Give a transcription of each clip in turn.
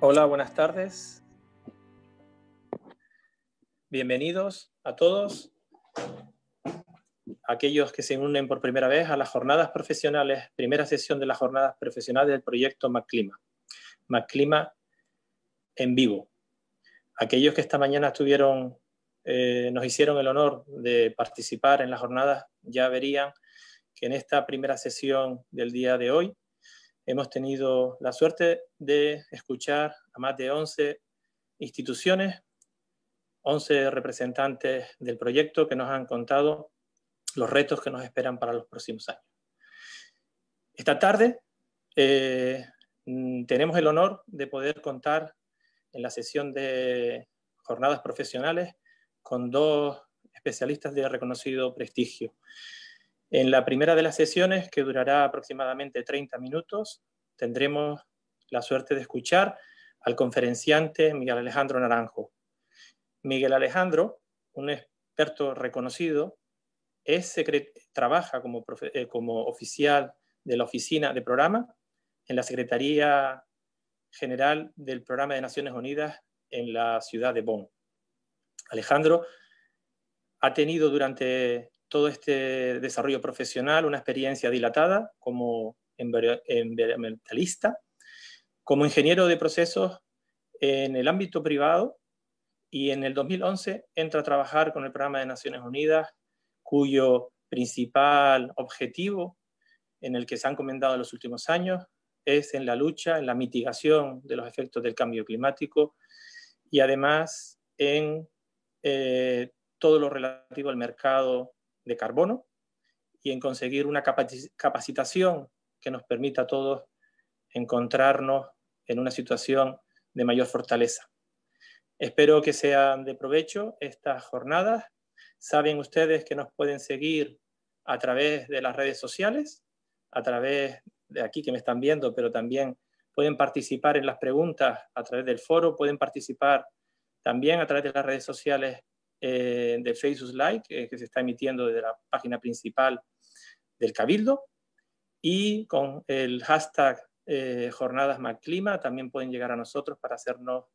Hola, buenas tardes. Bienvenidos a todos aquellos que se unen por primera vez a las jornadas profesionales, primera sesión de las jornadas profesionales del proyecto MacClima. MacClima en vivo. Aquellos que esta mañana nos hicieron el honor de participar en las jornadas ya verían que en esta primera sesión del día de hoy hemos tenido la suerte de escuchar a más de 11 instituciones, 11 representantes del proyecto que nos han contado los retos que nos esperan para los próximos años. Esta tarde tenemos el honor de poder contar en la sesión de jornadas profesionales con dos especialistas de reconocido prestigio. En la primera de las sesiones, que durará aproximadamente 30 minutos, tendremos la suerte de escuchar al conferenciante Miguel Alejandro Naranjo. Miguel Alejandro, un experto reconocido, trabaja como oficial de la oficina de programa en la Secretaría General del Programa de Naciones Unidas en la ciudad de Bonn. Alejandro ha tenido durante todo este desarrollo profesional una experiencia dilatada como environmentalista, como ingeniero de procesos en el ámbito privado, y en el 2011 entra a trabajar con el Programa de Naciones Unidas, cuyo principal objetivo en el que se han encomendado en los últimos años es en la lucha, en la mitigación de los efectos del cambio climático y además en todo lo relativo al mercado de carbono y en conseguir una capacitación que nos permita a todos encontrarnos en una situación de mayor fortaleza. Espero que sean de provecho estas jornadas. Saben ustedes que nos pueden seguir a través de las redes sociales, a través de aquí que me están viendo, pero también pueden participar en las preguntas a través del foro, pueden participar también a través de las redes sociales de Facebook Live, que se está emitiendo desde la página principal del Cabildo, y con el hashtag Jornadas MacClima también pueden llegar a nosotros para hacernos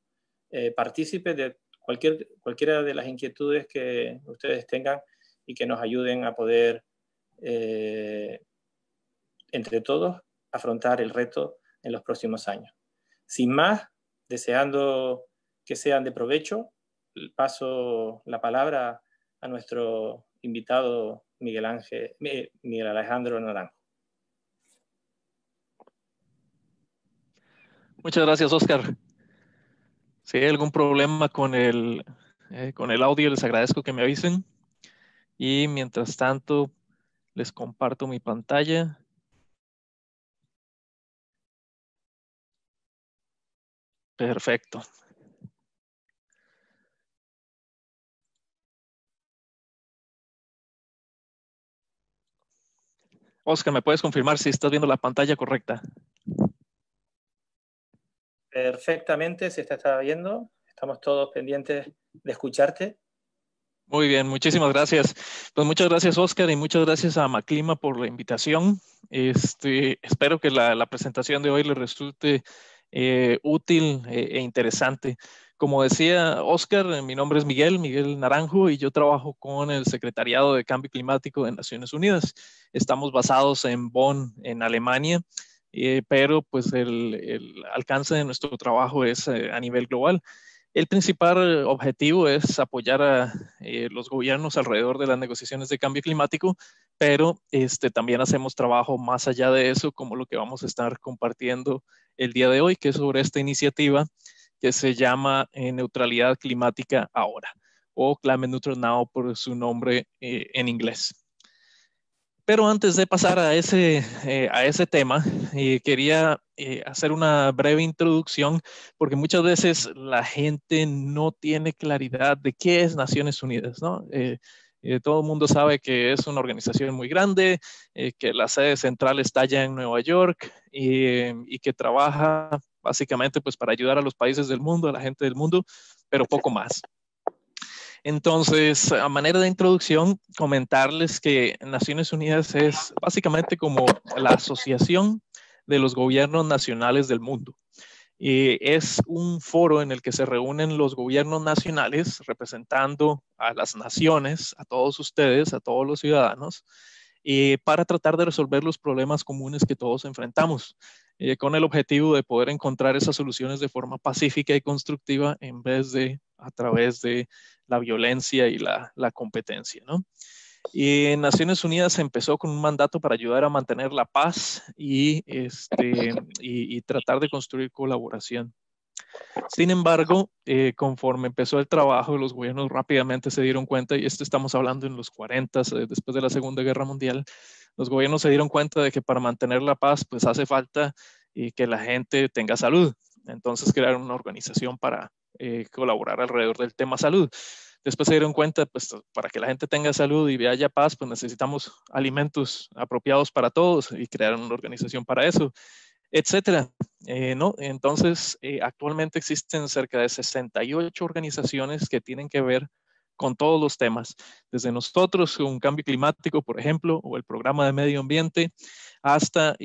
partícipes de cualquiera de las inquietudes que ustedes tengan y que nos ayuden a poder, entre todos, afrontar el reto en los próximos años. Sin más, deseando que sean de provecho, paso la palabra a nuestro invitado Miguel Alejandro Naranjo. Muchas gracias, Oscar. Si hay algún problema con el audio, les agradezco que me avisen. Y mientras tanto, les comparto mi pantalla. Perfecto. Oscar, ¿me puedes confirmar si estás viendo la pantalla correcta? Perfectamente, se está viendo. Estamos todos pendientes de escucharte. Muy bien, muchísimas gracias. Pues muchas gracias, Oscar, y muchas gracias a MacClima por la invitación. Espero que la presentación de hoy les resulte útil e interesante. Como decía Oscar, mi nombre es Miguel Naranjo, y yo trabajo con el Secretariado de Cambio Climático de Naciones Unidas. Estamos basados en Bonn, en Alemania, pero pues el alcance de nuestro trabajo es a nivel global. El principal objetivo es apoyar a los gobiernos alrededor de las negociaciones de cambio climático, pero también hacemos trabajo más allá de eso, como lo que vamos a estar compartiendo el día de hoy, que es sobre esta iniciativa que se llama Neutralidad Climática Ahora, o Climate Neutral Now por su nombre en inglés. Pero antes de pasar a ese tema, quería hacer una breve introducción, porque muchas veces la gente no tiene claridad de qué es Naciones Unidas, ¿no? Todo el mundo sabe que es una organización muy grande, que la sede central está allá en Nueva York y que trabaja básicamente pues, para ayudar a los países del mundo, a la gente del mundo, pero poco más. Entonces, a manera de introducción, comentarles que Naciones Unidas es básicamente como la asociación de los gobiernos nacionales del mundo. Es un foro en el que se reúnen los gobiernos nacionales representando a las naciones, a todos ustedes, a todos los ciudadanos, para tratar de resolver los problemas comunes que todos enfrentamos, con el objetivo de poder encontrar esas soluciones de forma pacífica y constructiva en vez de a través de la violencia y la competencia, ¿no? Y en Naciones Unidas empezó con un mandato para ayudar a mantener la paz y tratar de construir colaboración. Sin embargo, conforme empezó el trabajo, los gobiernos rápidamente se dieron cuenta, y esto estamos hablando en los 40, después de la Segunda Guerra Mundial, los gobiernos se dieron cuenta de que para mantener la paz, pues hace falta que la gente tenga salud. Entonces crearon una organización para colaborar alrededor del tema salud. Después se dieron cuenta, pues para que la gente tenga salud y haya paz, pues necesitamos alimentos apropiados para todos y crearon una organización para eso, etcétera. ¿No? Entonces, actualmente existen cerca de 68 organizaciones que tienen que ver con todos los temas, desde nosotros, un cambio climático, por ejemplo, o el programa de medio ambiente, hasta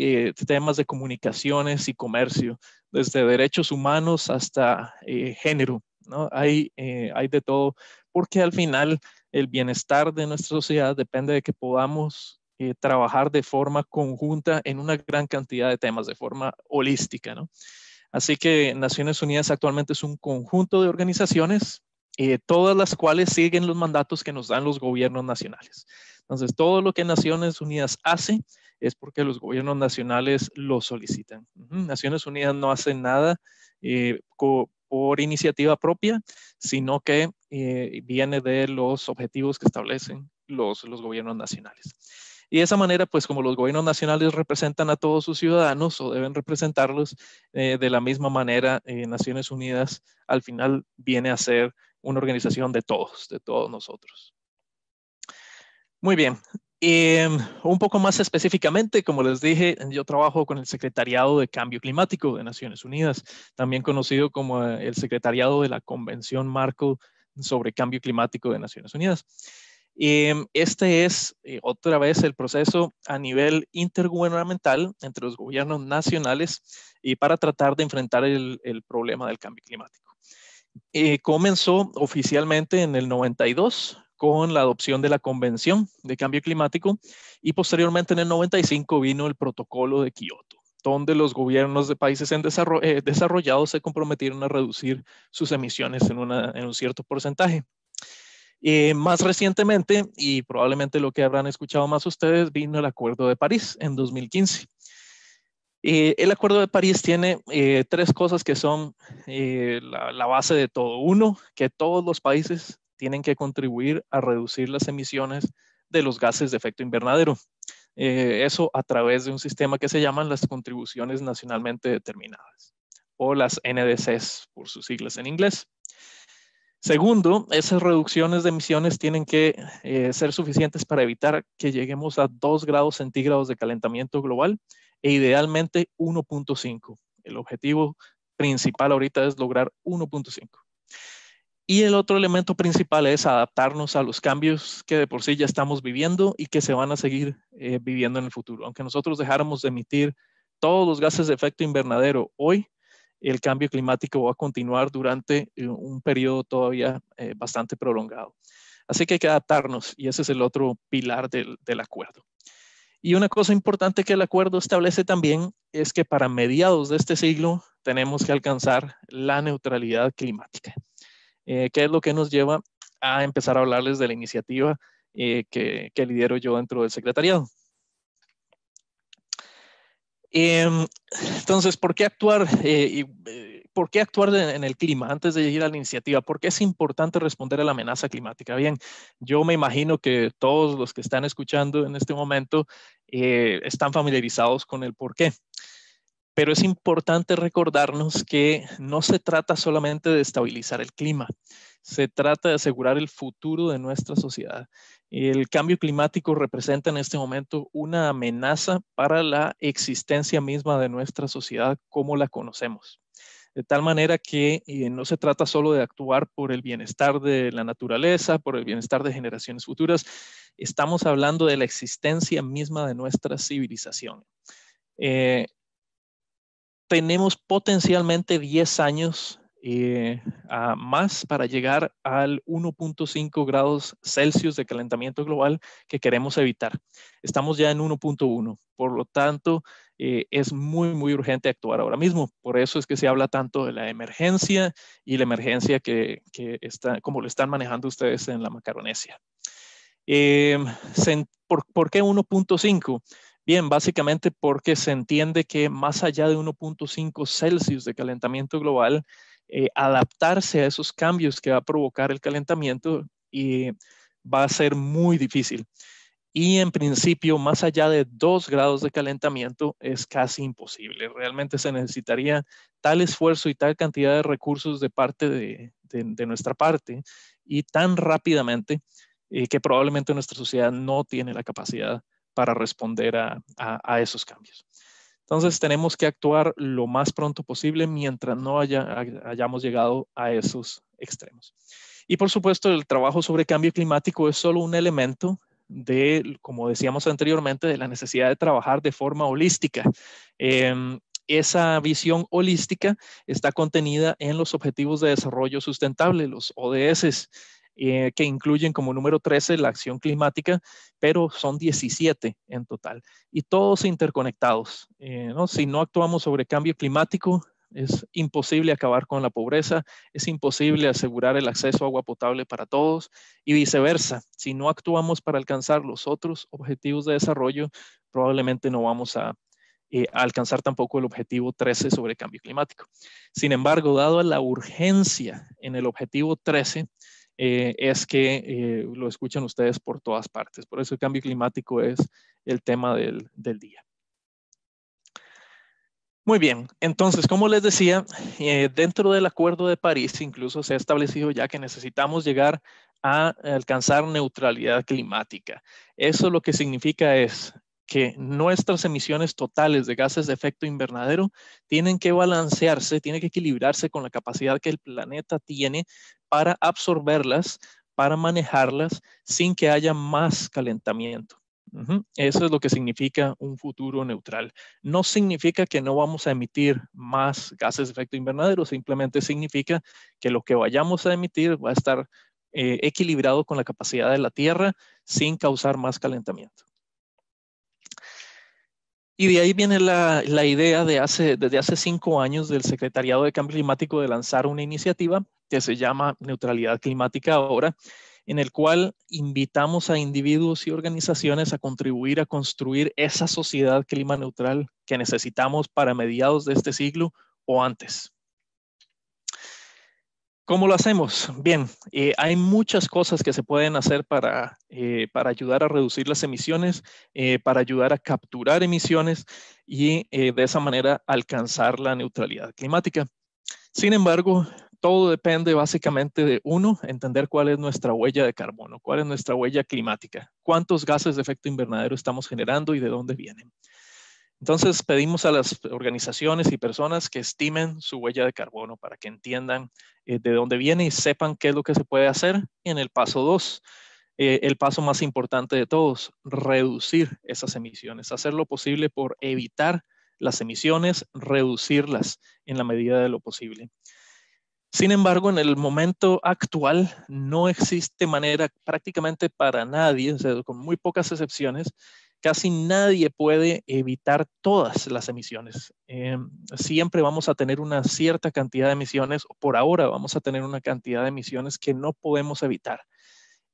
temas de comunicaciones y comercio, desde derechos humanos hasta género, ¿no? Hay de todo, porque al final el bienestar de nuestra sociedad depende de que podamos trabajar de forma conjunta en una gran cantidad de temas, de forma holística, ¿no? Así que Naciones Unidas actualmente es un conjunto de organizaciones, todas las cuales siguen los mandatos que nos dan los gobiernos nacionales. Entonces, todo lo que Naciones Unidas hace es porque los gobiernos nacionales lo solicitan. Naciones Unidas no hace nada por iniciativa propia, sino que viene de los objetivos que establecen los gobiernos nacionales. Y de esa manera, pues como los gobiernos nacionales representan a todos sus ciudadanos o deben representarlos, de la misma manera, Naciones Unidas al final viene a ser una organización de todos nosotros. Muy bien. Un poco más específicamente, como les dije, yo trabajo con el Secretariado de Cambio Climático de Naciones Unidas, también conocido como el Secretariado de la Convención Marco sobre Cambio Climático de Naciones Unidas. Este es otra vez el proceso a nivel intergubernamental entre los gobiernos nacionales y para tratar de enfrentar el problema del cambio climático. Comenzó oficialmente en el 92 con la adopción de la Convención de Cambio Climático y posteriormente en el 95 vino el Protocolo de Kioto, donde los gobiernos de países desarrollados se comprometieron a reducir sus emisiones en un cierto porcentaje. Más recientemente, y probablemente lo que habrán escuchado más ustedes, vino el Acuerdo de París en 2015. El Acuerdo de París tiene tres cosas que son la base de todo. Uno, que todos los países tienen que contribuir a reducir las emisiones de los gases de efecto invernadero. Eso a través de un sistema que se llaman las contribuciones nacionalmente determinadas, o las NDCs por sus siglas en inglés. Segundo, esas reducciones de emisiones tienen que ser suficientes para evitar que lleguemos a 2 grados centígrados de calentamiento global e idealmente 1.5. El objetivo principal ahorita es lograr 1.5. Y el otro elemento principal es adaptarnos a los cambios que de por sí ya estamos viviendo y que se van a seguir viviendo en el futuro. Aunque nosotros dejáramos de emitir todos los gases de efecto invernadero hoy, el cambio climático va a continuar durante un periodo todavía bastante prolongado. Así que hay que adaptarnos y ese es el otro pilar del acuerdo. Y una cosa importante que el acuerdo establece también es que para mediados de este siglo tenemos que alcanzar la neutralidad climática, que es lo que nos lleva a empezar a hablarles de la iniciativa que lidero yo dentro del secretariado. Entonces, ¿por qué actuar? ¿Por qué actuar en el clima antes de ir a la iniciativa? ¿Por qué es importante responder a la amenaza climática? Bien, yo me imagino que todos los que están escuchando en este momento están familiarizados con el por qué. Pero es importante recordarnos que no se trata solamente de estabilizar el clima, se trata de asegurar el futuro de nuestra sociedad. El cambio climático representa en este momento una amenaza para la existencia misma de nuestra sociedad como la conocemos. De tal manera que no se trata solo de actuar por el bienestar de la naturaleza, por el bienestar de generaciones futuras, estamos hablando de la existencia misma de nuestra civilización. tenemos potencialmente 10 años más para llegar al 1.5 grados Celsius de calentamiento global que queremos evitar. Estamos ya en 1.1, por lo tanto, es muy, muy urgente actuar ahora mismo. Por eso es que se habla tanto de la emergencia y la emergencia que está, como lo están manejando ustedes en la Macaronesia. ¿Por qué 1.5? Bien, básicamente porque se entiende que más allá de 1.5 Celsius de calentamiento global, adaptarse a esos cambios que va a provocar el calentamiento va a ser muy difícil. Y en principio, más allá de 2 grados de calentamiento, es casi imposible. Realmente se necesitaría tal esfuerzo y tal cantidad de recursos de parte de nuestra parte y tan rápidamente que probablemente nuestra sociedad no tiene la capacidad para responder a esos cambios. Entonces tenemos que actuar lo más pronto posible mientras no hayamos llegado a esos extremos. Y por supuesto, el trabajo sobre cambio climático es solo un elemento de, como decíamos anteriormente, de la necesidad de trabajar de forma holística. Esa visión holística está contenida en los Objetivos de Desarrollo Sustentable, los ODS, que incluyen como número 13 la acción climática, pero son 17 en total y todos interconectados. ¿No? Si no actuamos sobre cambio climático, es imposible acabar con la pobreza, es imposible asegurar el acceso a agua potable para todos y viceversa. Si no actuamos para alcanzar los otros objetivos de desarrollo, probablemente no vamos a alcanzar tampoco el objetivo 13 sobre cambio climático. Sin embargo, dado la urgencia en el objetivo 13, es que lo escuchan ustedes por todas partes. Por eso el cambio climático es el tema del día. Muy bien, entonces, como les decía, dentro del Acuerdo de París incluso se ha establecido ya que necesitamos llegar a alcanzar neutralidad climática. Eso lo que significa es que nuestras emisiones totales de gases de efecto invernadero tienen que balancearse, tienen que equilibrarse con la capacidad que el planeta tiene para absorberlas, para manejarlas sin que haya más calentamiento. Eso es lo que significa un futuro neutral. No significa que no vamos a emitir más gases de efecto invernadero, simplemente significa que lo que vayamos a emitir va a estar equilibrado con la capacidad de la Tierra sin causar más calentamiento. Y de ahí viene la idea desde hace 5 años del Secretariado de Cambio Climático de lanzar una iniciativa que se llama Neutralidad Climática Ahora, en el cual invitamos a individuos y organizaciones a contribuir a construir esa sociedad clima neutral que necesitamos para mediados de este siglo o antes. ¿Cómo lo hacemos? Bien, hay muchas cosas que se pueden hacer para ayudar a reducir las emisiones, para ayudar a capturar emisiones y de esa manera alcanzar la neutralidad climática. Sin embargo, todo depende básicamente de uno, entender cuál es nuestra huella de carbono, cuál es nuestra huella climática, cuántos gases de efecto invernadero estamos generando y de dónde vienen. Entonces pedimos a las organizaciones y personas que estimen su huella de carbono para que entiendan de dónde viene y sepan qué es lo que se puede hacer en el paso 2. El paso más importante de todos, reducir esas emisiones, hacer lo posible por evitar las emisiones, reducirlas en la medida de lo posible. Sin embargo, en el momento actual no existe manera prácticamente para nadie, o sea, con muy pocas excepciones, casi nadie puede evitar todas las emisiones. Siempre vamos a tener una cierta cantidad de emisiones, o por ahora vamos a tener una cantidad de emisiones que no podemos evitar.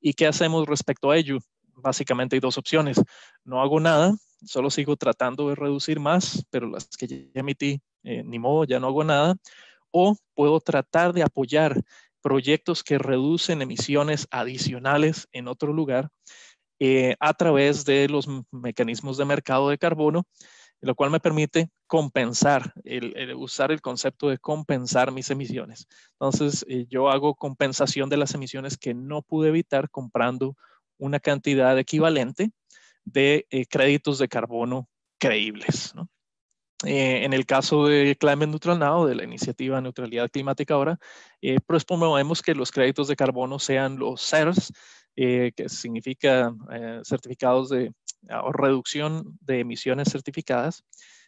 ¿Y qué hacemos respecto a ello? Básicamente hay dos opciones. No hago nada, solo sigo tratando de reducir más, pero las que ya emití, ni modo, ya no hago nada. O puedo tratar de apoyar proyectos que reducen emisiones adicionales en otro lugar a través de los mecanismos de mercado de carbono, lo cual me permite compensar, usar el concepto de compensar mis emisiones. Entonces, yo hago compensación de las emisiones que no pude evitar comprando una cantidad equivalente de créditos de carbono creíbles, ¿no? En el caso de Climate Neutral Now, de la iniciativa Neutralidad Climática Ahora, pues promovemos que los créditos de carbono sean los CERS, que significa certificados de reducción de emisiones certificadas,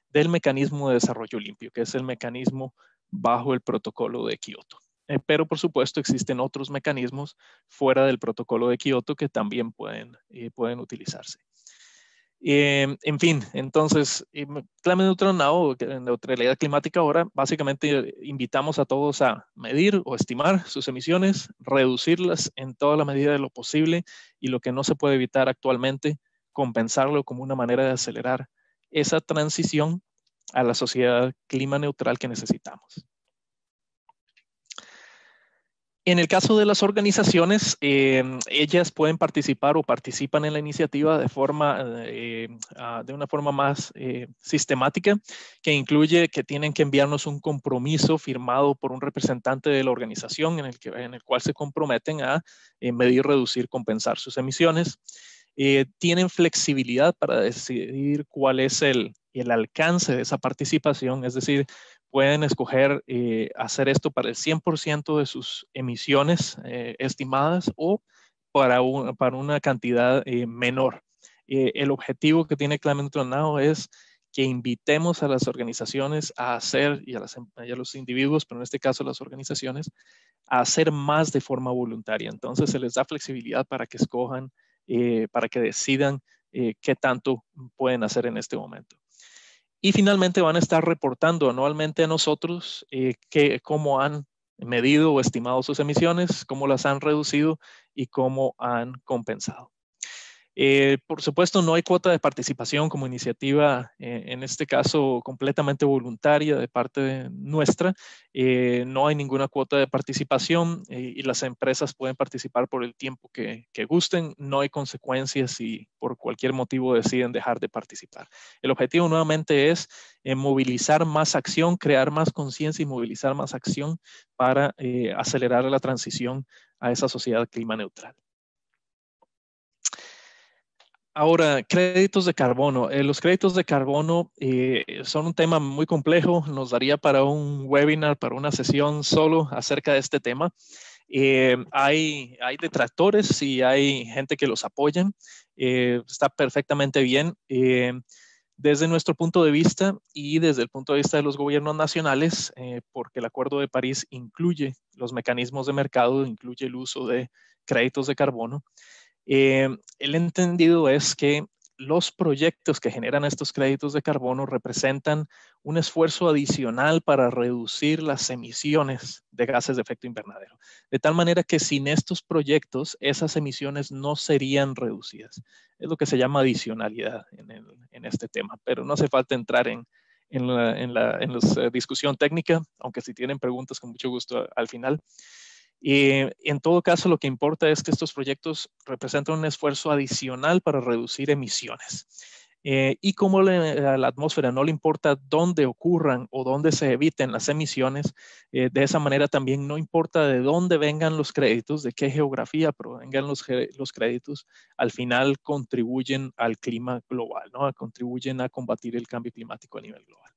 del mecanismo de desarrollo limpio, que es el mecanismo bajo el protocolo de Kioto. Pero por supuesto existen otros mecanismos fuera del protocolo de Kioto que también pueden utilizarse. En fin, entonces, Climate Neutral Now, neutralidad climática ahora, básicamente invitamos a todos a medir o estimar sus emisiones, reducirlas en toda la medida de lo posible y lo que no se puede evitar actualmente, compensarlo como una manera de acelerar esa transición a la sociedad clima neutral que necesitamos. En el caso de las organizaciones, ellas pueden participar o participan en la iniciativa de una forma más sistemática, que incluye que tienen que enviarnos un compromiso firmado por un representante de la organización en el cual se comprometen a medir, reducir, compensar sus emisiones. Tienen flexibilidad para decidir cuál es el alcance de esa participación, es decir, pueden escoger hacer esto para el 100% de sus emisiones estimadas o para una cantidad menor. El objetivo que tiene Climate Neutral Now es que invitemos a las organizaciones a hacer, y a los individuos, pero en este caso a las organizaciones, a hacer más de forma voluntaria. Entonces se les da flexibilidad para que escojan, para que decidan qué tanto pueden hacer en este momento. Y finalmente van a estar reportando anualmente a nosotros cómo han medido o estimado sus emisiones, cómo las han reducido y cómo han compensado. Por supuesto, no hay cuota de participación como iniciativa, en este caso completamente voluntaria de parte nuestra. No hay ninguna cuota de participación y las empresas pueden participar por el tiempo que gusten. No hay consecuencias si por cualquier motivo deciden dejar de participar. El objetivo nuevamente es movilizar más acción, crear más conciencia y movilizar más acción para acelerar la transición a esa sociedad clima neutral. Ahora, créditos de carbono. Los créditos de carbono son un tema muy complejo. Nos daría para un webinar, para una sesión solo acerca de este tema. Hay detractores y hay gente que los apoyan. Está perfectamente bien. Desde nuestro punto de vista y desde el punto de vista de los gobiernos nacionales, porque el Acuerdo de París incluye los mecanismos de mercado, incluye el uso de créditos de carbono. El entendido es que los proyectos que generan estos créditos de carbono representan un esfuerzo adicional para reducir las emisiones de gases de efecto invernadero. De tal manera que sin estos proyectos, esas emisiones no serían reducidas. Es lo que se llama adicionalidad en este tema, pero no hace falta entrar en la discusión técnica, aunque si tienen preguntas, con mucho gusto al final. En todo caso, lo que importa es que estos proyectos representan un esfuerzo adicional para reducir emisiones. Y como a la atmósfera no le importa dónde ocurran o dónde se eviten las emisiones, de esa manera también no importa de dónde vengan los créditos, de qué geografía provengan los créditos, al final contribuyen al clima global, ¿no? Contribuyen a combatir el cambio climático a nivel global.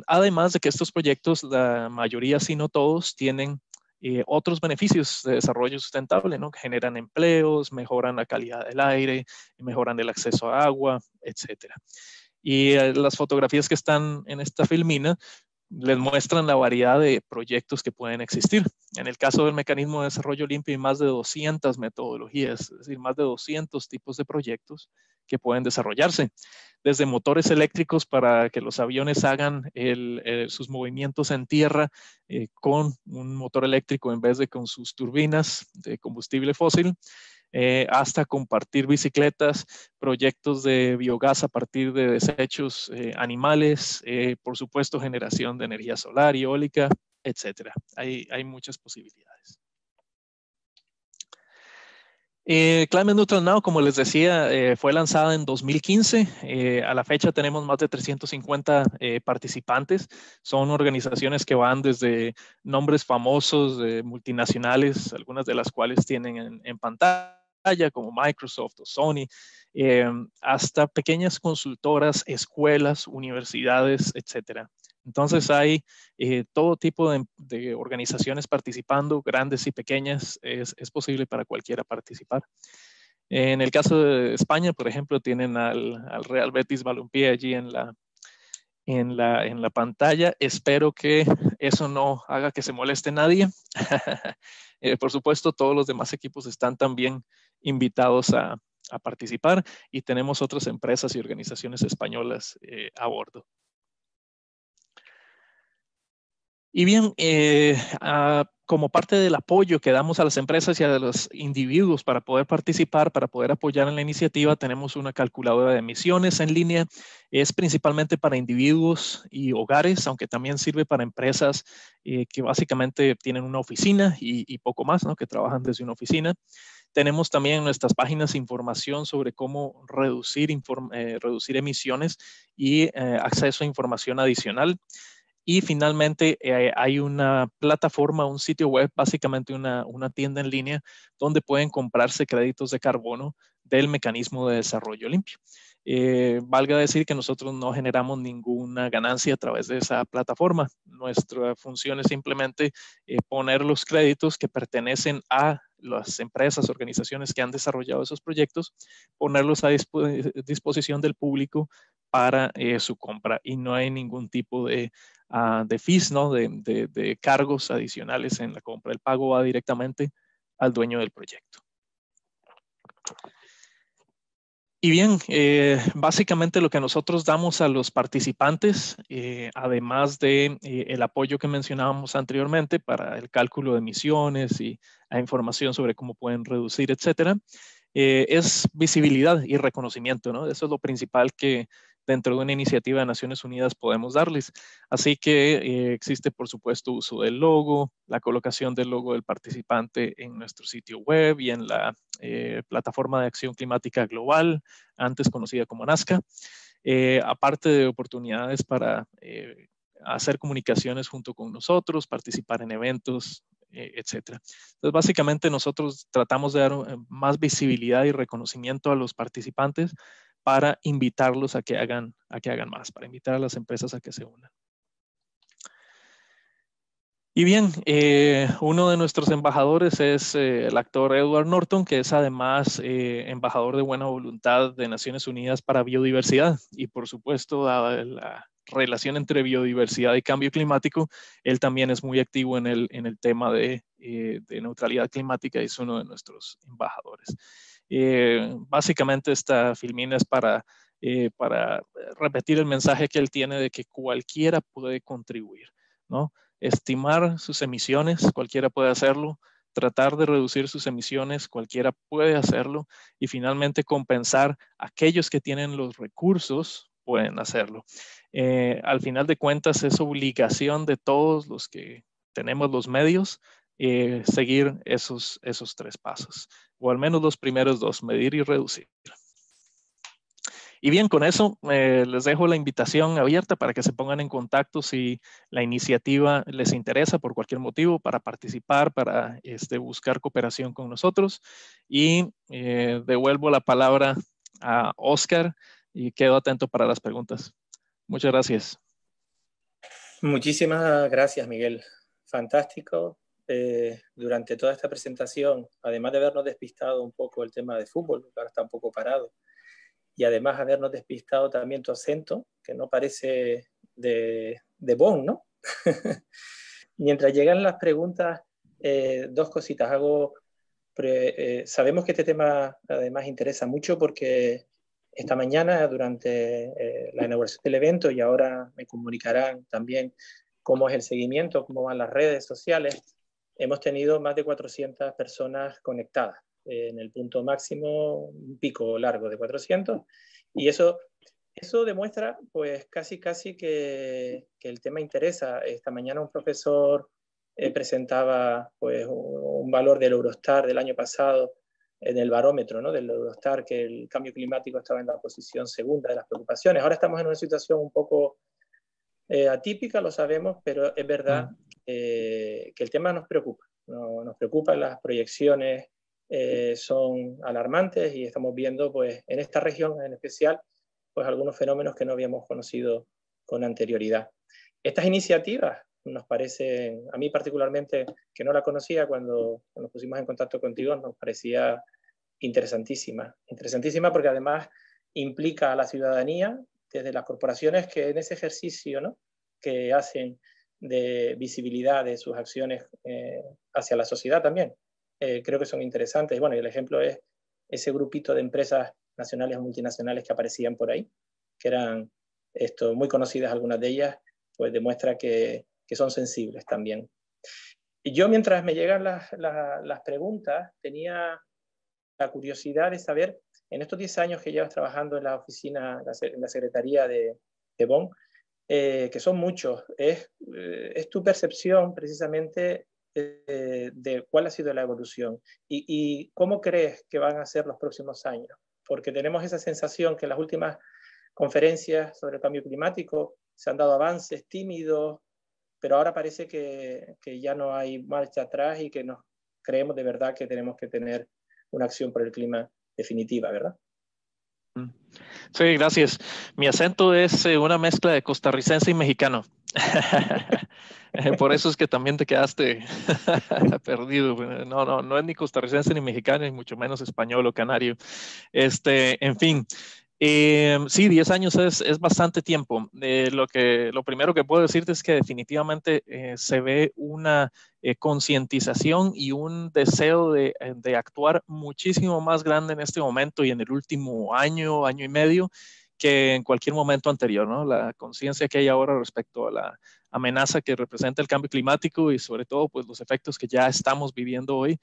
Además de que estos proyectos, la mayoría, si no todos, tienen otros beneficios de desarrollo sustentable, ¿no? Que generan empleos, mejoran la calidad del aire, mejoran el acceso a agua, etc. Y las fotografías que están en esta filmina les muestran la variedad de proyectos que pueden existir. En el caso del mecanismo de desarrollo limpio hay más de 200 metodologías, es decir, más de 200 tipos de proyectos que pueden desarrollarse. Desde motores eléctricos para que los aviones hagan sus movimientos en tierra con un motor eléctrico en vez de con sus turbinas de combustible fósil, hasta compartir bicicletas, proyectos de biogás a partir de desechos animales, por supuesto generación de energía solar y eólica, etc. Hay muchas posibilidades. Climate Neutral Now, como les decía, fue lanzada en 2015. A la fecha tenemos más de 350 participantes. Son organizaciones que van desde nombres famosos, multinacionales, algunas de las cuales tienen en pantalla, como Microsoft o Sony, hasta pequeñas consultoras, escuelas, universidades, etcétera. Entonces hay todo tipo de organizaciones participando, grandes y pequeñas, es posible para cualquiera participar. En el caso de España, por ejemplo, tienen al Real Betis Balompié allí en en la pantalla. Espero que eso no haga que se moleste nadie. Por supuesto, todos los demás equipos están también invitados a participar y tenemos otras empresas y organizaciones españolas a bordo. Y bien, como parte del apoyo que damos a las empresas y a los individuos para poder participar, para poder apoyar en la iniciativa, tenemos una calculadora de emisiones en línea. Es principalmente para individuos y hogares, aunque también sirve para empresas que básicamente tienen una oficina y poco más, ¿no? Que trabajan desde una oficina. Tenemos también en nuestras páginas información sobre cómo reducir emisiones y acceso a información adicional. Y finalmente hay una plataforma, un sitio web, básicamente una tienda en línea donde pueden comprarse créditos de carbono del mecanismo de desarrollo limpio. Valga decir que nosotros no generamos ninguna ganancia a través de esa plataforma. Nuestra función es simplemente poner los créditos que pertenecen a las empresas, organizaciones que han desarrollado esos proyectos, ponerlos a disposición del público para su compra, y no hay ningún tipo de fees, ¿no? de cargos adicionales en la compra. El pago va directamente al dueño del proyecto. Y bien, básicamente lo que nosotros damos a los participantes, además de el apoyo que mencionábamos anteriormente para el cálculo de emisiones y la información sobre cómo pueden reducir, etcétera, es visibilidad y reconocimiento, ¿no? Eso es lo principal que dentro de una iniciativa de Naciones Unidas podemos darles. Así que existe, por supuesto, uso del logo, la colocación del logo del participante en nuestro sitio web y en la Plataforma de Acción Climática Global, antes conocida como NAZCA, aparte de oportunidades para hacer comunicaciones junto con nosotros, participar en eventos, etcétera. Entonces, básicamente nosotros tratamos de dar más visibilidad y reconocimiento a los participantes para invitarlos a que hagan más, para invitar a las empresas a que se unan. Y bien, uno de nuestros embajadores es el actor Edward Norton, que es además embajador de buena voluntad de Naciones Unidas para Biodiversidad. Y por supuesto, dada la relación entre biodiversidad y cambio climático, él también es muy activo en el tema de neutralidad climática y es uno de nuestros embajadores. Básicamente esta filmina es para repetir el mensaje que él tiene de que cualquiera puede contribuir, ¿no? Estimar sus emisiones, cualquiera puede hacerlo. Tratar de reducir sus emisiones, cualquiera puede hacerlo. Y finalmente compensar a aquellos que tienen los recursos, pueden hacerlo. Al final de cuentas es obligación de todos los que tenemos los medios seguir esos 3 pasos, o al menos los primeros 2, medir y reducir. Y bien, con eso les dejo la invitación abierta para que se pongan en contacto si la iniciativa les interesa por cualquier motivo, para participar, para buscar cooperación con nosotros. Y devuelvo la palabra a Oscar y quedo atento para las preguntas. Muchas gracias. Muchísimas gracias, Miguel. Fantástico. Durante toda esta presentación, además de habernos despistado un poco el tema de fútbol, que ahora está un poco parado, y además habernos despistado también tu acento, que no parece de Bonn, ¿no? Mientras llegan las preguntas, 2 cositas. Sabemos que este tema además interesa mucho porque esta mañana, durante la inauguración del evento, y ahora me comunicarán también cómo es el seguimiento, cómo van las redes sociales, hemos tenido más de 400 personas conectadas. En el punto máximo, un pico largo de 400, y eso demuestra pues casi que el tema interesa. Esta mañana un profesor presentaba pues un valor del Eurostar del año pasado en el barómetro, ¿no? Del Eurostar, que el cambio climático estaba en la posición segunda de las preocupaciones. Ahora estamos en una situación un poco atípica, lo sabemos, pero es verdad que el tema nos preocupa. Nos preocupan las proyecciones. Son alarmantes y estamos viendo pues, en esta región en especial pues, algunos fenómenos que no habíamos conocido con anterioridad. Estas iniciativas nos parecen, a mí particularmente, que no la conocía cuando nos pusimos en contacto contigo, nos parecía interesantísima porque además implica a la ciudadanía, desde las corporaciones que en ese ejercicio, ¿no?, que hacen de visibilidad de sus acciones hacia la sociedad también, creo que son interesantes. Y bueno, el ejemplo es ese grupito de empresas nacionales o multinacionales que aparecían por ahí, que eran muy conocidas algunas de ellas, pues demuestra que son sensibles también. Y yo, mientras me llegan las preguntas, tenía la curiosidad de saber, en estos 10 años que llevas trabajando en la oficina, en la Secretaría de Bonn, que son muchos, es tu percepción precisamente de cuál ha sido la evolución y cómo crees que van a ser los próximos años. Porque tenemos esa sensación que en las últimas conferencias sobre el cambio climático se han dado avances tímidos, pero ahora parece que ya no hay marcha atrás y que nos creemos de verdad que tenemos que tener una acción por el clima definitiva, ¿verdad? Sí, gracias. Mi acento es una mezcla de costarricense y mexicano. Por eso es que también te quedaste perdido. No es ni costarricense ni mexicano, ni mucho menos español o canario. En fin, sí, 10 años es bastante tiempo. Lo primero que puedo decirte es que definitivamente se ve una concientización y un deseo de actuar muchísimo más grande en este momento y en el último año, año y medio, que en cualquier momento anterior, ¿no? La conciencia que hay ahora respecto a la amenaza que representa el cambio climático y sobre todo pues los efectos que ya estamos viviendo hoy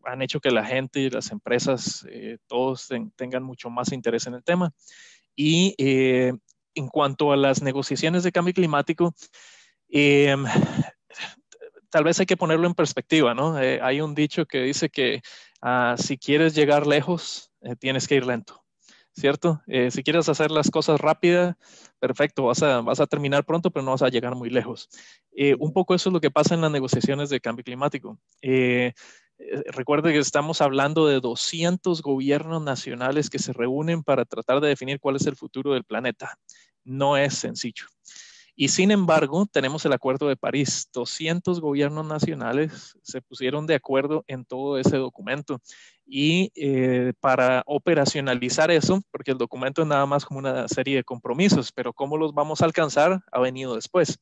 han hecho que la gente y las empresas todos tengan mucho más interés en el tema. Y en cuanto a las negociaciones de cambio climático, eh, tal vez hay que ponerlo en perspectiva, ¿no? Hay un dicho que dice que si quieres llegar lejos, tienes que ir lento. ¿Cierto? Si quieres hacer las cosas rápidas, perfecto, vas a terminar pronto, pero no vas a llegar muy lejos. Un poco eso es lo que pasa en las negociaciones de cambio climático. Recuerde que estamos hablando de 200 gobiernos nacionales que se reúnen para tratar de definir cuál es el futuro del planeta. No es sencillo. Y sin embargo, tenemos el Acuerdo de París. 200 gobiernos nacionales se pusieron de acuerdo en todo ese documento. Y para operacionalizar eso, porque el documento es nada más como una serie de compromisos, pero cómo los vamos a alcanzar ha venido después.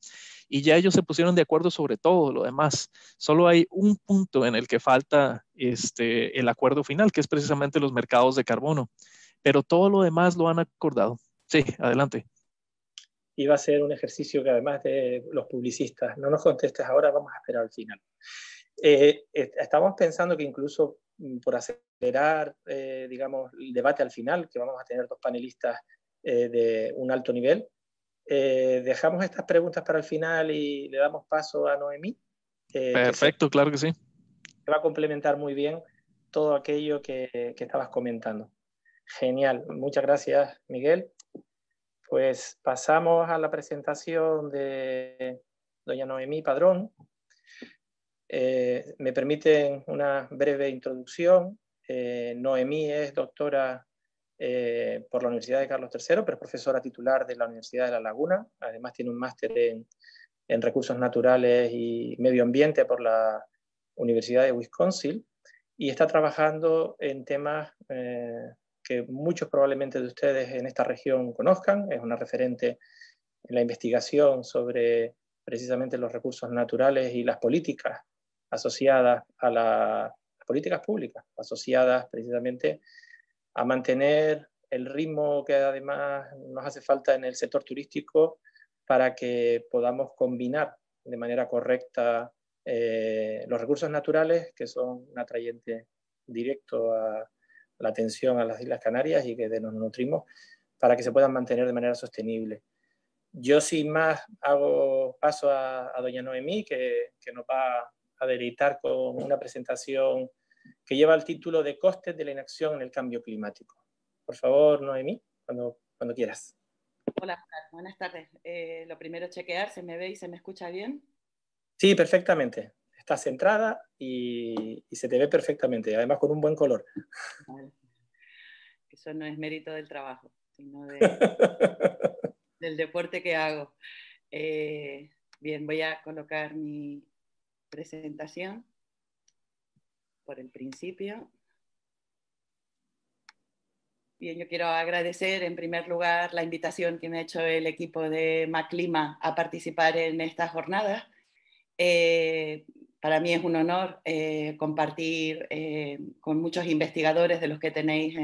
Y ya ellos se pusieron de acuerdo sobre todo lo demás. Solo hay un punto en el que falta el acuerdo final, que es precisamente los mercados de carbono. Pero todo lo demás lo han acordado. Sí, adelante. Iba a ser un ejercicio que, además de los publicistas, no nos contestes ahora, vamos a esperar al final. Estamos pensando que incluso por acelerar, digamos, el debate al final, que vamos a tener dos panelistas de un alto nivel, dejamos estas preguntas para el final y le damos paso a Noemí. Perfecto, claro que sí. Que va a complementar muy bien todo aquello que estabas comentando. Genial, muchas gracias, Miguel. Pues pasamos a la presentación de doña Noemí Padrón. Me permiten una breve introducción. Noemí es doctora por la Universidad de Carlos III, pero es profesora titular de la Universidad de La Laguna. Además tiene un máster en recursos naturales y medio ambiente por la Universidad de Wisconsin y está trabajando en temas que muchos probablemente de ustedes en esta región conozcan. Es una referente en la investigación sobre precisamente los recursos naturales y las políticas asociadas a las políticas públicas, asociadas precisamente a mantener el ritmo que además nos hace falta en el sector turístico para que podamos combinar de manera correcta los recursos naturales, que son un atrayente directo a la atención a las Islas Canarias y que de nos nutrimos, para que se puedan mantener de manera sostenible. Yo sin más hago paso a doña Noemí, que nos va a deleitar con una presentación que lleva el título de Costes de la inacción en el cambio climático. Por favor, Noemí, cuando quieras. Hola, buenas tardes. Lo primero, chequear, ¿se me ve y se me escucha bien? Sí, perfectamente. Estás centrada y se te ve perfectamente, además con un buen color. Vale. Eso no es mérito del trabajo, sino del deporte que hago. Bien, voy a colocar mi presentación por el principio. Bien, yo quiero agradecer en primer lugar la invitación que me ha hecho el equipo de Maclima a participar en esta jornada. Para mí es un honor compartir con muchos investigadores de los que tenéis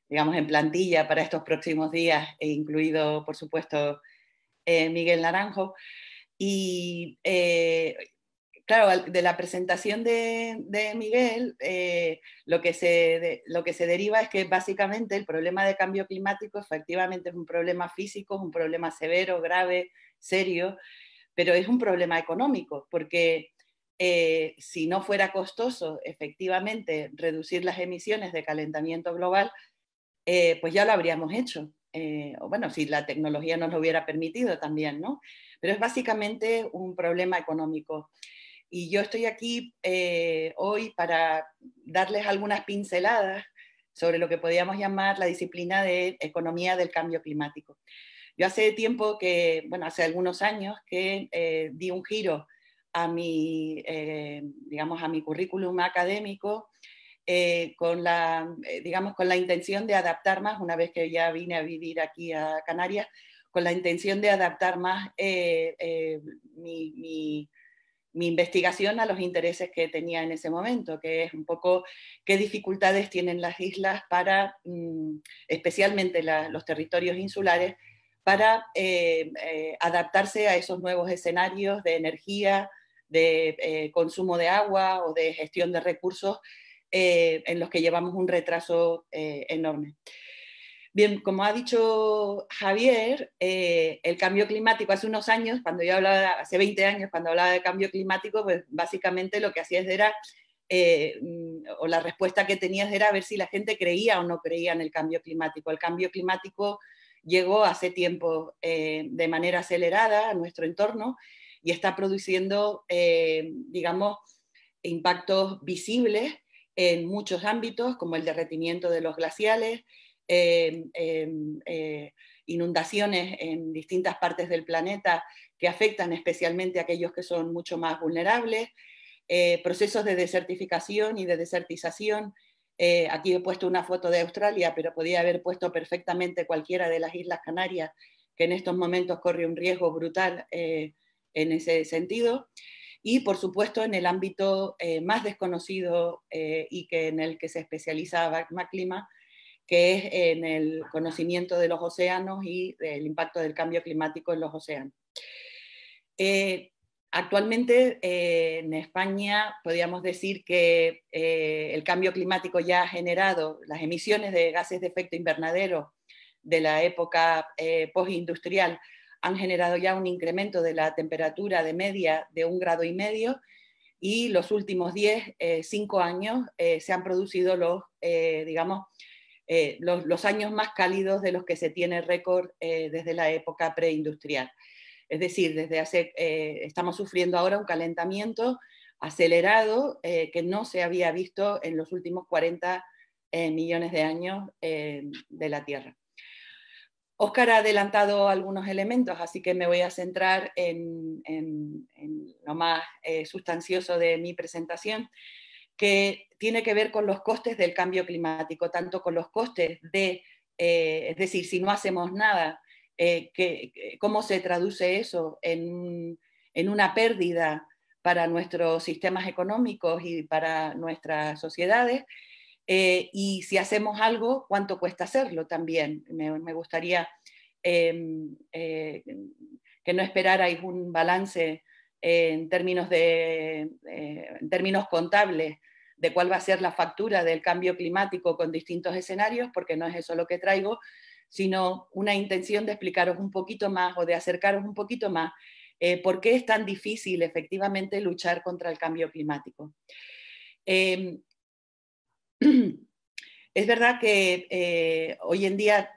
digamos, en plantilla para estos próximos días, e incluido, por supuesto, Miguel Naranjo. Y claro, de la presentación de Miguel, lo que se deriva es que básicamente el problema de cambio climático efectivamente es un problema físico, es un problema severo, grave, serio, pero es un problema económico, porque si no fuera costoso efectivamente reducir las emisiones de calentamiento global, pues ya lo habríamos hecho. O bueno, si la tecnología nos lo hubiera permitido también, ¿no? Pero es básicamente un problema económico. Y yo estoy aquí hoy para darles algunas pinceladas sobre lo que podríamos llamar la disciplina de economía del cambio climático. Yo hace tiempo que, bueno, hace algunos años que di un giro a digamos, a mi currículum académico digamos, con la intención de adaptar más, una vez que ya vine a vivir aquí a Canarias, con la intención de adaptar más mi investigación a los intereses que tenía en ese momento, que es un poco qué dificultades tienen las islas para, especialmente los territorios insulares, para adaptarse a esos nuevos escenarios de energía, de consumo de agua o de gestión de recursos en los que llevamos un retraso enorme. Bien, como ha dicho Javier, el cambio climático hace unos años, hace 20 años, cuando hablaba de cambio climático, pues básicamente lo que hacías era, o la respuesta que tenías era ver si la gente creía o no creía en el cambio climático. El cambio climático llegó hace tiempo de manera acelerada a nuestro entorno y está produciendo, digamos, impactos visibles en muchos ámbitos, como el derretimiento de los glaciales, inundaciones en distintas partes del planeta que afectan especialmente a aquellos que son mucho más vulnerables, procesos de desertificación y de desertización. Aquí he puesto una foto de Australia, pero podía haber puesto perfectamente cualquiera de las Islas Canarias, que en estos momentos corre un riesgo brutal en ese sentido. Y, por supuesto, en el ámbito más desconocido y en el que se especializa Maclima, que es en el conocimiento de los océanos y el impacto del cambio climático en los océanos. Actualmente en España podríamos decir que el cambio climático ya ha generado las emisiones de gases de efecto invernadero de la época postindustrial, han generado ya un incremento de la temperatura de media de 1,5 grados, y los últimos 5 años se han producido digamos, los años más cálidos de los que se tiene récord desde la época preindustrial. Es decir, estamos sufriendo ahora un calentamiento acelerado que no se había visto en los últimos 40 millones de años de la Tierra. Óscar ha adelantado algunos elementos, así que me voy a centrar en lo más sustancioso de mi presentación, que tiene que ver con los costes del cambio climático, tanto con los costes es decir, si no hacemos nada, cómo se traduce eso en una pérdida para nuestros sistemas económicos y para nuestras sociedades, y si hacemos algo, cuánto cuesta hacerlo también. Me gustaría que no esperarais un balance en términos contables de cuál va a ser la factura del cambio climático con distintos escenarios, porque no es eso lo que traigo, sino una intención de explicaros un poquito más o de acercaros un poquito más por qué es tan difícil efectivamente luchar contra el cambio climático. Es verdad que hoy en día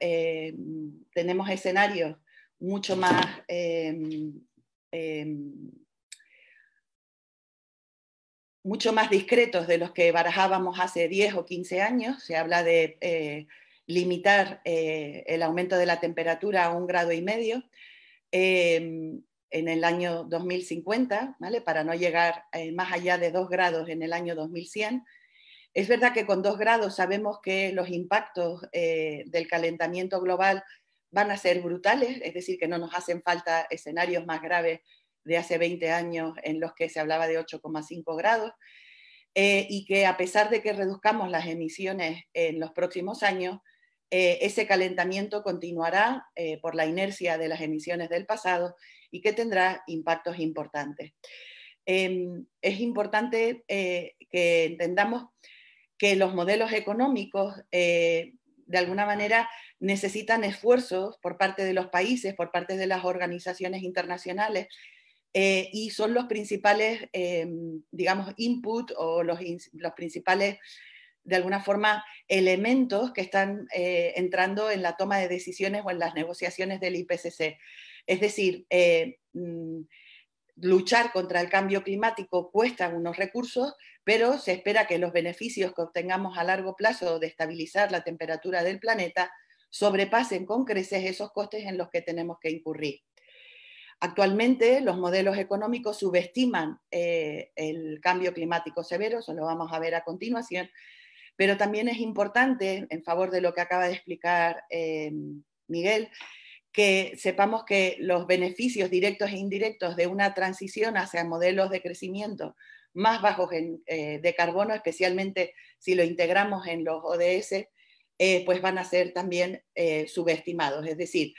tenemos escenarios mucho más discretos de los que barajábamos hace 10 o 15 años. Se habla de limitar el aumento de la temperatura a 1,5 grados en el año 2050, ¿vale? Para no llegar más allá de 2 grados en el año 2100. Es verdad que con 2 grados sabemos que los impactos del calentamiento global van a ser brutales, es decir, que no nos hacen falta escenarios más graves de hace 20 años en los que se hablaba de 8,5 grados, y que a pesar de que reduzcamos las emisiones en los próximos años, ese calentamiento continuará por la inercia de las emisiones del pasado y que tendrá impactos importantes. Es importante que entendamos que los modelos económicos de alguna manera necesitan esfuerzos por parte de los países, por parte de las organizaciones internacionales, y son los principales, digamos, input o los principales, de alguna forma, elementos que están entrando en la toma de decisiones o en las negociaciones del IPCC. Es decir, luchar contra el cambio climático cuesta unos recursos, pero se espera que los beneficios que obtengamos a largo plazo de estabilizar la temperatura del planeta sobrepasen con creces esos costes en los que tenemos que incurrir. Actualmente los modelos económicos subestiman el cambio climático severo, eso lo vamos a ver a continuación, pero también es importante, en favor de lo que acaba de explicar Miguel, que sepamos que los beneficios directos e indirectos de una transición hacia modelos de crecimiento más bajos de carbono, especialmente si lo integramos en los ODS, pues van a ser también subestimados. Es decir,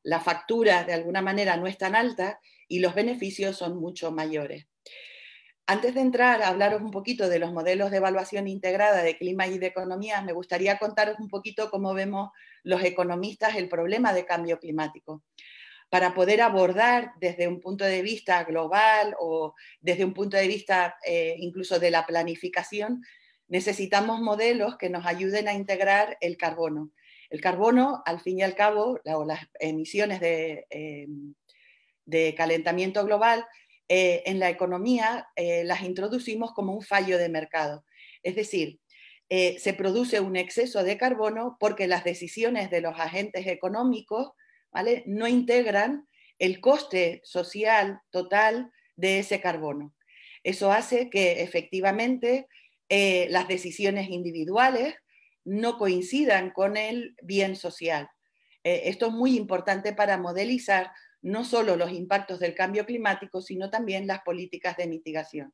la factura de alguna manera no es tan alta y los beneficios son mucho mayores. Antes de entrar a hablaros un poquito de los modelos de evaluación integrada de clima y de economía, me gustaría contaros un poquito cómo vemos los economistas el problema de cambio climático. Para poder abordar desde un punto de vista global o desde un punto de vista incluso de la planificación, necesitamos modelos que nos ayuden a integrar el carbono. El carbono, al fin y al cabo, las emisiones de calentamiento global, en la economía las introducimos como un fallo de mercado. Es decir, se produce un exceso de carbono porque las decisiones de los agentes económicos, ¿vale?, no integran el coste social total de ese carbono. Eso hace que efectivamente las decisiones individuales no coincidan con el bien social. Esto es muy importante para modelizar no solo los impactos del cambio climático, sino también las políticas de mitigación.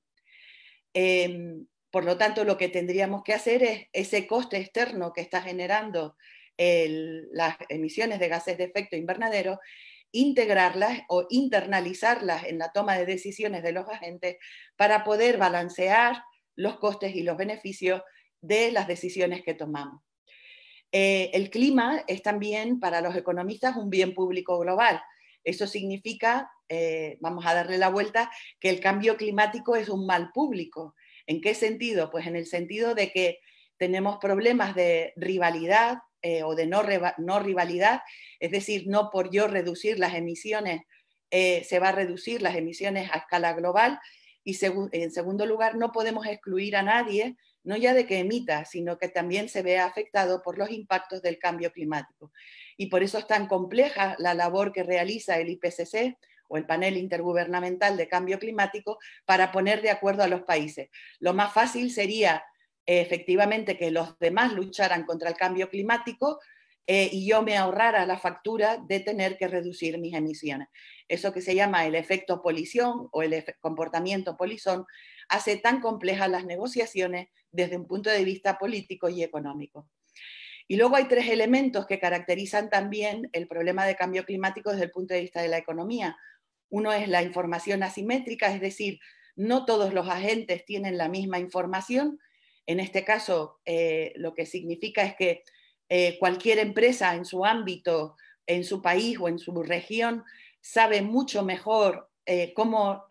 Por lo tanto, lo que tendríamos que hacer es ese coste externo que está generando las emisiones de gases de efecto invernadero, integrarlas o internalizarlas en la toma de decisiones de los agentes para poder balancear los costes y los beneficios de las decisiones que tomamos. El clima es también para los economistas un bien público global. Eso significa, vamos a darle la vuelta, que el cambio climático es un mal público. ¿En qué sentido? Pues en el sentido de que tenemos problemas de rivalidad o de no rivalidad, es decir, no por yo reducir las emisiones, se va a reducir las emisiones a escala global, y en segundo lugar, no podemos excluir a nadie, no ya de que emita, sino que también se vea afectado por los impactos del cambio climático. Y por eso es tan compleja la labor que realiza el IPCC o el Panel Intergubernamental de Cambio Climático para poner de acuerdo a los países. Lo más fácil sería efectivamente que los demás lucharan contra el cambio climático y yo me ahorrara la factura de tener que reducir mis emisiones. Eso que se llama el efecto polizón o el comportamiento polizón hace tan complejas las negociaciones desde un punto de vista político y económico. Y luego hay 3 elementos que caracterizan también el problema de cambio climático desde el punto de vista de la economía. Uno es la información asimétrica, es decir, no todos los agentes tienen la misma información. En este caso, lo que significa es que cualquier empresa en su ámbito, en su país o en su región, sabe mucho mejor cómo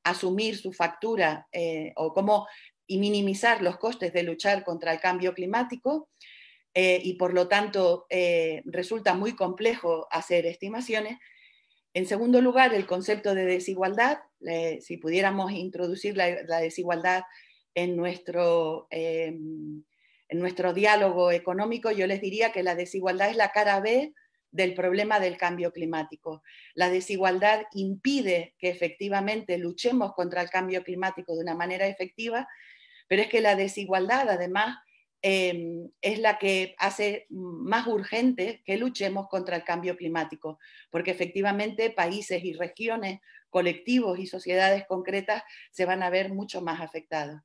asumir su factura o cómo minimizar los costes de luchar contra el cambio climático. Y por lo tanto resulta muy complejo hacer estimaciones. En segundo lugar, el concepto de desigualdad. Si pudiéramos introducir la desigualdad en nuestro diálogo económico, yo les diría que la desigualdad es la cara B del problema del cambio climático. La desigualdad impide que efectivamente luchemos contra el cambio climático de una manera efectiva, pero es que la desigualdad además es la que hace más urgente que luchemos contra el cambio climático, porque efectivamente países y regiones, colectivos y sociedades concretas se van a ver mucho más afectados.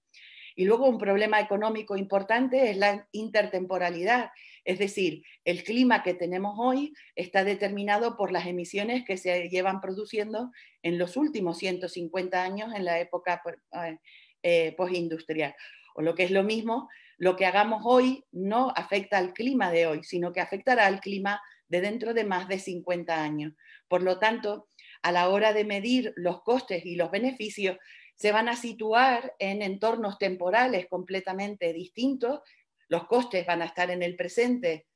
Y luego un problema económico importante es la intertemporalidad, es decir, el clima que tenemos hoy está determinado por las emisiones que se llevan produciendo en los últimos 150 años en la época postindustrial. O lo que es lo mismo, lo que hagamos hoy no afecta al clima de hoy, sino que afectará al clima de dentro de más de 50 años. Por lo tanto, a la hora de medir los costes y los beneficios, se van a situar en entornos temporales completamente distintos. Los costes van a estar en el presente,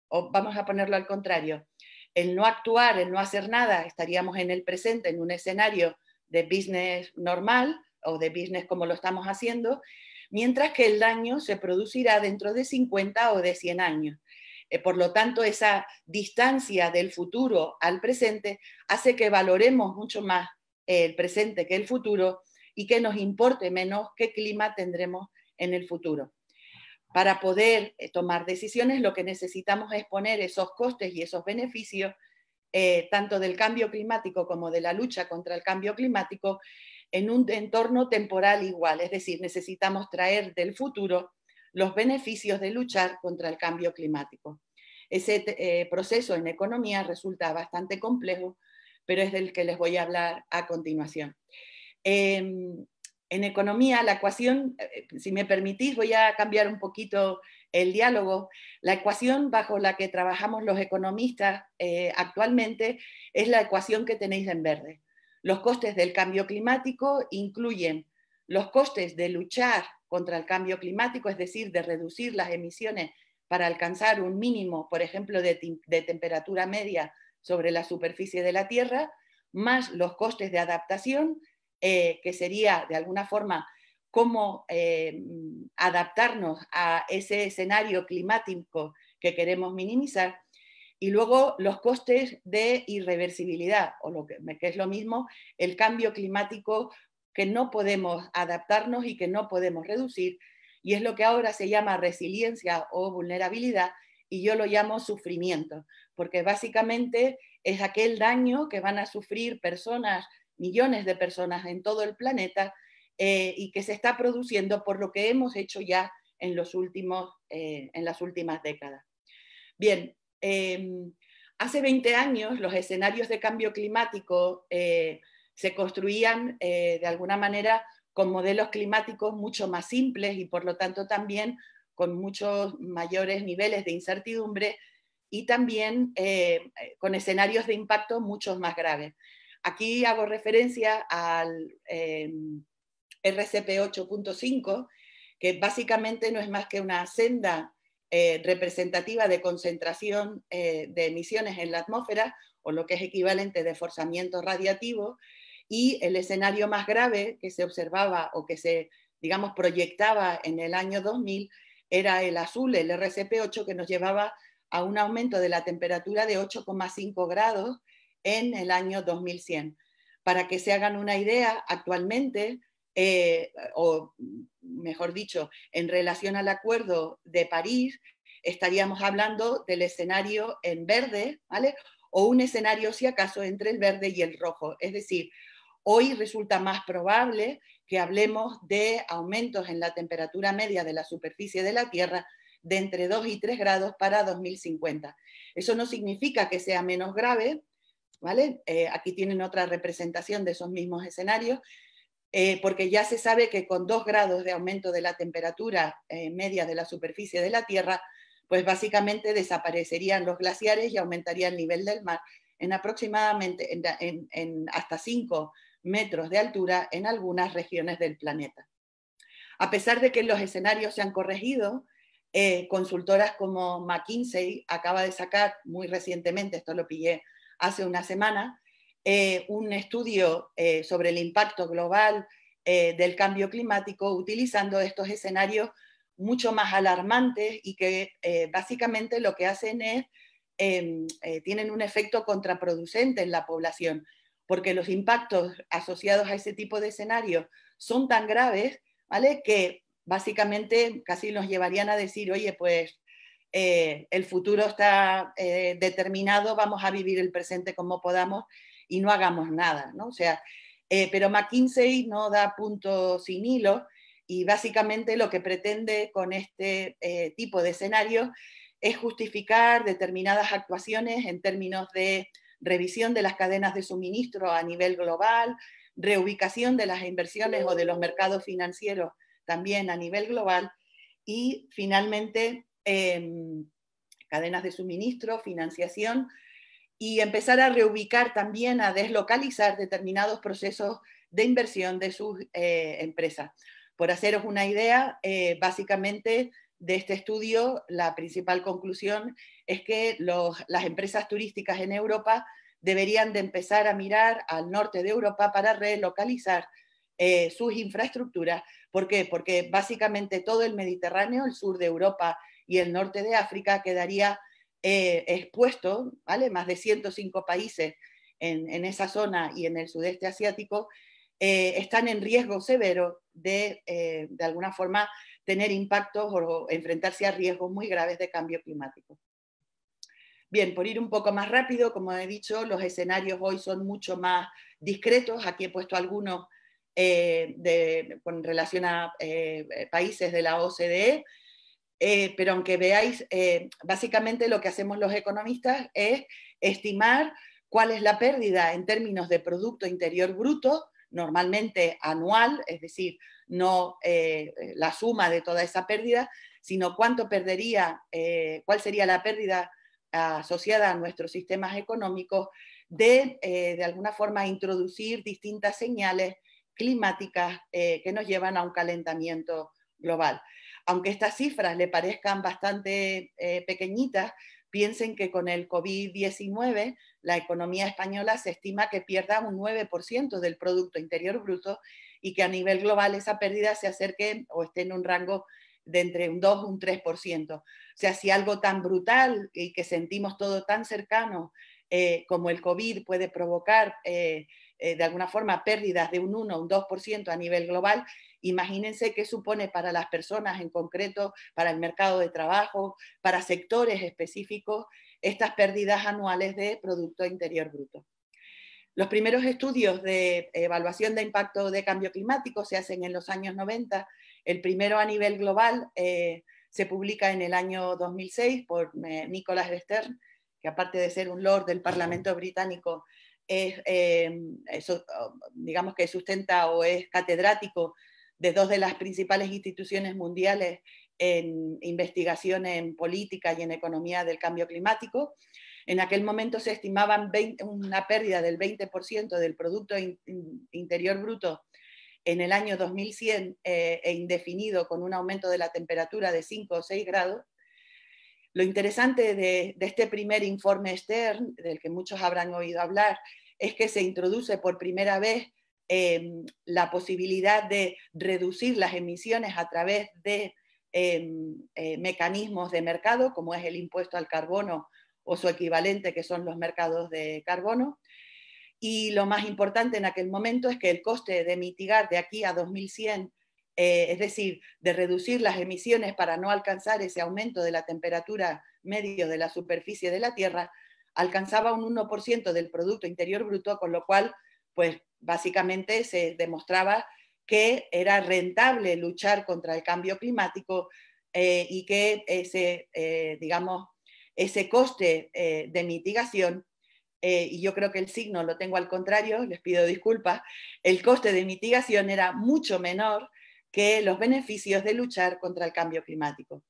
o vamos a ponerlo al contrario. El no actuar, el no hacer nada, estaríamos en el presente en un escenario de business normal o de business como lo estamos haciendo, mientras que el daño se producirá dentro de 50 o de 100 años. Por lo tanto, esa distancia del futuro al presente hace que valoremos mucho más el presente que el futuro y que nos importe menos qué clima tendremos en el futuro. Para poder tomar decisiones, lo que necesitamos es poner esos costes y esos beneficios, tanto del cambio climático como de la lucha contra el cambio climático, en un entorno temporal igual. Es decir, necesitamos traer del futuro los beneficios de luchar contra el cambio climático. Ese proceso en economía resulta bastante complejo, pero es del que les voy a hablar a continuación. En economía, la ecuación, si me permitís, voy a cambiar un poquito el diálogo. La ecuación bajo la que trabajamos los economistas actualmente es la ecuación que tenéis en verde. Los costes del cambio climático incluyen los costes de luchar contra el cambio climático, es decir, de reducir las emisiones para alcanzar un mínimo, por ejemplo, de temperatura media sobre la superficie de la Tierra, más los costes de adaptación, que sería de alguna forma cómo adaptarnos a ese escenario climático que queremos minimizar, y luego los costes de irreversibilidad, o lo que es lo mismo, el cambio climático que no podemos adaptarnos y que no podemos reducir, y es lo que ahora se llama resiliencia o vulnerabilidad, y yo lo llamo sufrimiento, porque básicamente es aquel daño que van a sufrir personas, millones de personas en todo el planeta, y que se está produciendo por lo que hemos hecho ya en las últimas décadas. Bien, hace 20 años los escenarios de cambio climático se construían de alguna manera con modelos climáticos mucho más simples y por lo tanto también con muchos mayores niveles de incertidumbre y también con escenarios de impacto mucho más graves. Aquí hago referencia al RCP 8.5, que básicamente no es más que una senda representativa de concentración de emisiones en la atmósfera, o lo que es equivalente de forzamiento radiativo, y el escenario más grave que se observaba o que se, digamos, proyectaba en el año 2000 era el azul, el RCP8, que nos llevaba a un aumento de la temperatura de 8,5 grados en el año 2100. Para que se hagan una idea, actualmente, o mejor dicho, en relación al Acuerdo de París, estaríamos hablando del escenario en verde, ¿vale? O un escenario, si acaso, entre el verde y el rojo. Es decir, hoy resulta más probable que hablemos de aumentos en la temperatura media de la superficie de la Tierra de entre 2 y 3 grados para 2050. Eso no significa que sea menos grave, ¿vale? Aquí tienen otra representación de esos mismos escenarios, porque ya se sabe que con 2 grados de aumento de la temperatura media de la superficie de la Tierra, pues básicamente desaparecerían los glaciares y aumentaría el nivel del mar en aproximadamente en hasta 5 metros de altura en algunas regiones del planeta. A pesar de que los escenarios se han corregido, consultoras como McKinsey acaba de sacar muy recientemente, esto lo pillé hace una semana, un estudio sobre el impacto global del cambio climático utilizando estos escenarios mucho más alarmantes y que básicamente lo que hacen es tienen un efecto contraproducente en la población, porque los impactos asociados a ese tipo de escenarios son tan graves, ¿vale?, que básicamente casi nos llevarían a decir, oye, pues el futuro está determinado, vamos a vivir el presente como podamos y no hagamos nada, ¿no? O sea, pero McKinsey no da punto sin hilo, y básicamente lo que pretende con este tipo de escenarios es justificar determinadas actuaciones en términos de revisión de las cadenas de suministro a nivel global, reubicación de las inversiones o de los mercados financieros también a nivel global, y finalmente cadenas de suministro, financiación, y empezar a reubicar también, a deslocalizar determinados procesos de inversión de sus empresas. Por haceros una idea, básicamente de este estudio, la principal conclusión es que las empresas turísticas en Europa deberían de empezar a mirar al norte de Europa para relocalizar sus infraestructuras. ¿Por qué? Porque básicamente todo el Mediterráneo, el sur de Europa y el norte de África quedaría expuesto, ¿vale? Más de 105 países en esa zona y en el sudeste asiático están en riesgo severo de alguna forma tener impactos o enfrentarse a riesgos muy graves de cambio climático. Bien, por ir un poco más rápido, como he dicho, los escenarios hoy son mucho más discretos. Aquí he puesto algunos con relación a países de la OCDE, pero aunque veáis, básicamente lo que hacemos los economistas es estimar cuál es la pérdida en términos de Producto Interior Bruto, normalmente anual, es decir, no la suma de toda esa pérdida, sino cuánto perdería, cuál sería la pérdida asociada a nuestros sistemas económicos de alguna forma introducir distintas señales climáticas que nos llevan a un calentamiento global. Aunque estas cifras le parezcan bastante pequeñitas, piensen que con el COVID-19 la economía española se estima que pierda un 9% del Producto Interior Bruto y que a nivel global esa pérdida se acerque o esté en un rango de entre un 2 y un 3%. O sea, si algo tan brutal y que sentimos todo tan cercano como el COVID puede provocar de alguna forma pérdidas de un 1 o un 2% a nivel global, imagínense qué supone para las personas en concreto, para el mercado de trabajo, para sectores específicos, estas pérdidas anuales de Producto Interior Bruto. Los primeros estudios de evaluación de impacto de cambio climático se hacen en los años 90. El primero a nivel global se publica en el año 2006 por Nicholas Stern, que aparte de ser un lord del Parlamento británico, digamos que sustenta o es catedrático de dos de las principales instituciones mundiales en investigación en política y en economía del cambio climático. En aquel momento se estimaban una pérdida del 20% del Producto Interior Bruto en el año 2100 e indefinido, con un aumento de la temperatura de 5 o 6 grados. Lo interesante de este primer informe Stern, del que muchos habrán oído hablar, es que se introduce por primera vez la posibilidad de reducir las emisiones a través de mecanismos de mercado, como es el impuesto al carbono o su equivalente, que son los mercados de carbono. Y lo más importante en aquel momento es que el coste de mitigar de aquí a 2100, es decir, de reducir las emisiones para no alcanzar ese aumento de la temperatura medio de la superficie de la Tierra, alcanzaba un 1% del Producto Interior Bruto, con lo cual, pues básicamente se demostraba que era rentable luchar contra el cambio climático y que ese coste de mitigación, y yo creo que el signo lo tengo al contrario, les pido disculpas, el coste de mitigación era mucho menor que los beneficios de luchar contra el cambio climático.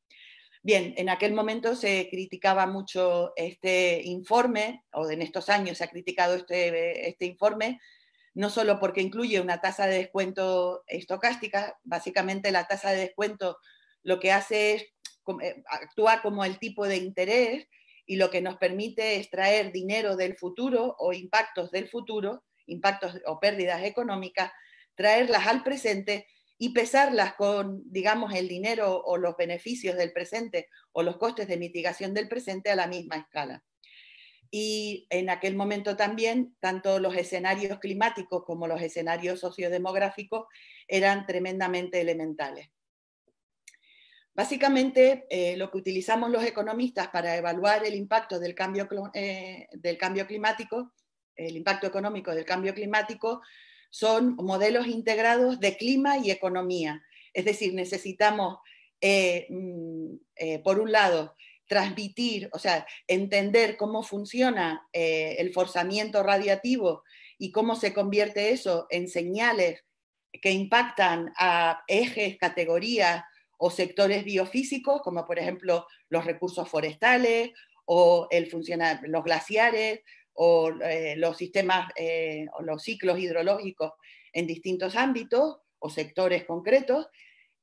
Bien, en aquel momento se criticaba mucho este informe, o en estos años se ha criticado este informe, no solo porque incluye una tasa de descuento estocástica. Básicamente la tasa de descuento lo que hace es, actúa como el tipo de interés, y lo que nos permite extraer dinero del futuro o impactos del futuro, impactos o pérdidas económicas, traerlas al presente y pesarlas con, digamos, el dinero o los beneficios del presente o los costes de mitigación del presente a la misma escala. y en aquel momento también, tanto los escenarios climáticos como los escenarios sociodemográficos eran tremendamente elementales. Básicamente, lo que utilizamos los economistas para evaluar el impacto del cambio climático, el impacto económico del cambio climático, son modelos integrados de clima y economía. Es decir, necesitamos, por un lado, transmitir, o sea, entender cómo funciona el forzamiento radiativo y cómo se convierte eso en señales que impactan a ejes, categorías o sectores biofísicos, como por ejemplo los recursos forestales o los glaciares o los sistemas o los ciclos hidrológicos en distintos ámbitos o sectores concretos,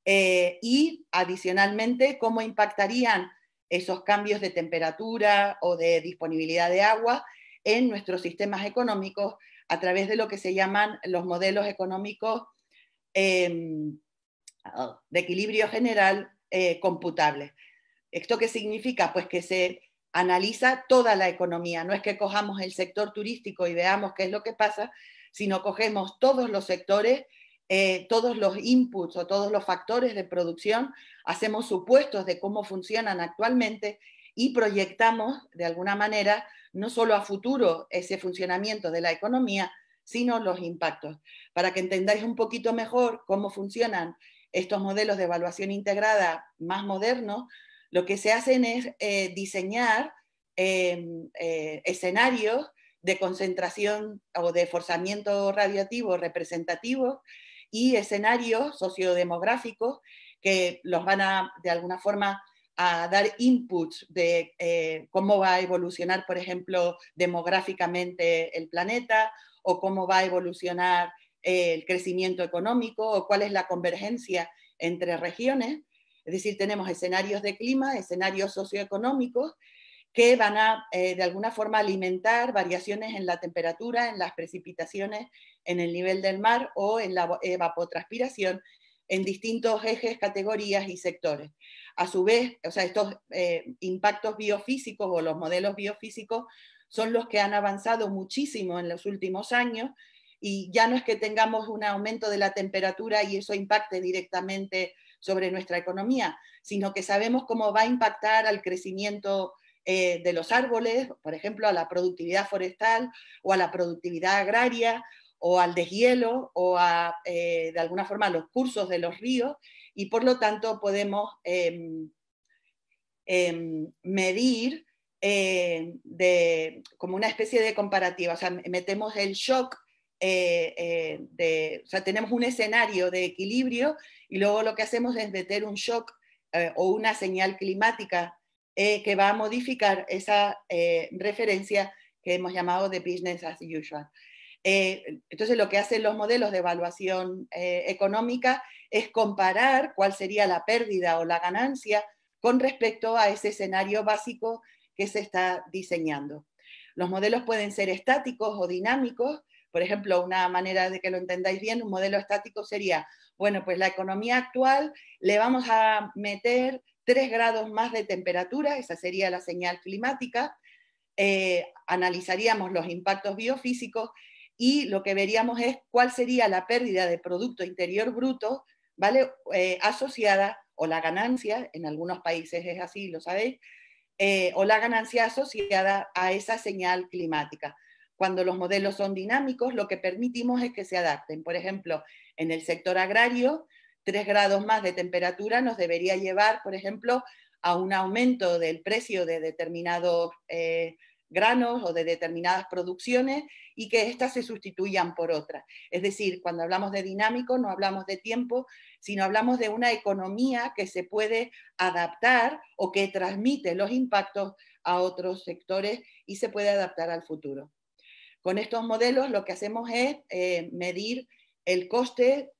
y adicionalmente cómo impactarían esos cambios de temperatura o de disponibilidad de agua en nuestros sistemas económicos a través de lo que se llaman los modelos económicos de equilibrio general computables. ¿Esto qué significa? Pues que se analiza toda la economía, no es que cojamos el sector turístico y veamos qué es lo que pasa, sino cogemos todos los sectores, todos los inputs o todos los factores de producción, hacemos supuestos de cómo funcionan actualmente y proyectamos de alguna manera no solo a futuro ese funcionamiento de la economía, sino los impactos. Para que entendáis un poquito mejor cómo funcionan estos modelos de evaluación integrada más modernos, lo que se hacen es diseñar escenarios de concentración o de forzamiento radiativo representativo y escenarios sociodemográficos que los van a, de alguna forma, a dar inputs de cómo va a evolucionar, por ejemplo, demográficamente el planeta, o cómo va a evolucionar el crecimiento económico, o cuál es la convergencia entre regiones. Es decir, tenemos escenarios de clima, escenarios socioeconómicos, que van a, de alguna forma, alimentar variaciones en la temperatura, en las precipitaciones, en el nivel del mar o en la evapotranspiración en distintos ejes, categorías y sectores. A su vez, o sea, estos impactos biofísicos o los modelos biofísicos son los que han avanzado muchísimo en los últimos años, y ya no es que tengamos un aumento de la temperatura y eso impacte directamente sobre nuestra economía, sino que sabemos cómo va a impactar al crecimiento de los árboles, por ejemplo, a la productividad forestal o a la productividad agraria o al deshielo o a, de alguna forma, a los cursos de los ríos, y por lo tanto podemos medir como una especie de comparativa. O sea, metemos el shock, o sea, tenemos un escenario de equilibrio y luego lo que hacemos es meter un shock o una señal climática que va a modificar esa referencia que hemos llamado de business as usual. Entonces lo que hacen los modelos de evaluación económica es comparar cuál sería la pérdida o la ganancia con respecto a ese escenario básico que se está diseñando. Los modelos pueden ser estáticos o dinámicos. Por ejemplo, una manera de que lo entendáis bien, un modelo estático sería, bueno, pues la economía actual le vamos a meter 3 grados más de temperatura, esa sería la señal climática, analizaríamos los impactos biofísicos y lo que veríamos es cuál sería la pérdida de Producto Interior Bruto, ¿vale? Asociada, o la ganancia, en algunos países es así, lo sabéis, o la ganancia asociada a esa señal climática. Cuando los modelos son dinámicos, lo que permitimos es que se adapten. Por ejemplo, en el sector agrario, 3 grados más de temperatura nos debería llevar, por ejemplo, a un aumento del precio de determinados granos o de determinadas producciones y que éstas se sustituyan por otras. Es decir, cuando hablamos de dinámico no hablamos de tiempo, sino hablamos de una economía que se puede adaptar o que transmite los impactos a otros sectores y se puede adaptar al futuro. Con estos modelos lo que hacemos es medir el coste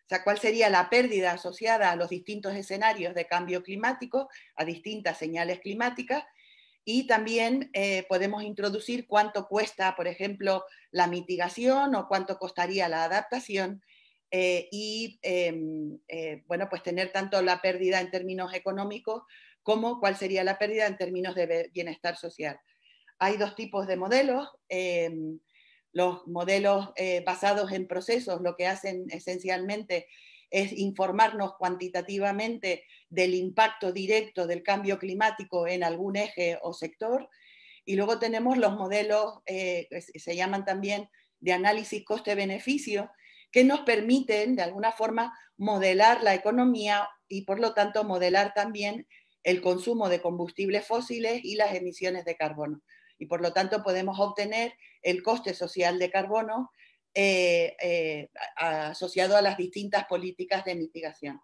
o sea, cuál sería la pérdida asociada a los distintos escenarios de cambio climático, a distintas señales climáticas, y también podemos introducir cuánto cuesta, por ejemplo, la mitigación o cuánto costaría la adaptación, y bueno, pues tener tanto la pérdida en términos económicos cuál sería la pérdida en términos de bienestar social. Hay dos tipos de modelos. Los modelos basados en procesos lo que hacen esencialmente es informarnos cuantitativamente del impacto directo del cambio climático en algún eje o sector. Y luego tenemos los modelos, se llaman también de análisis coste-beneficio, que nos permiten de alguna forma modelar la economía y por lo tanto modelar también el consumo de combustibles fósiles y las emisiones de carbono. Y por lo tanto podemos obtener el coste social de carbono asociado a las distintas políticas de mitigación.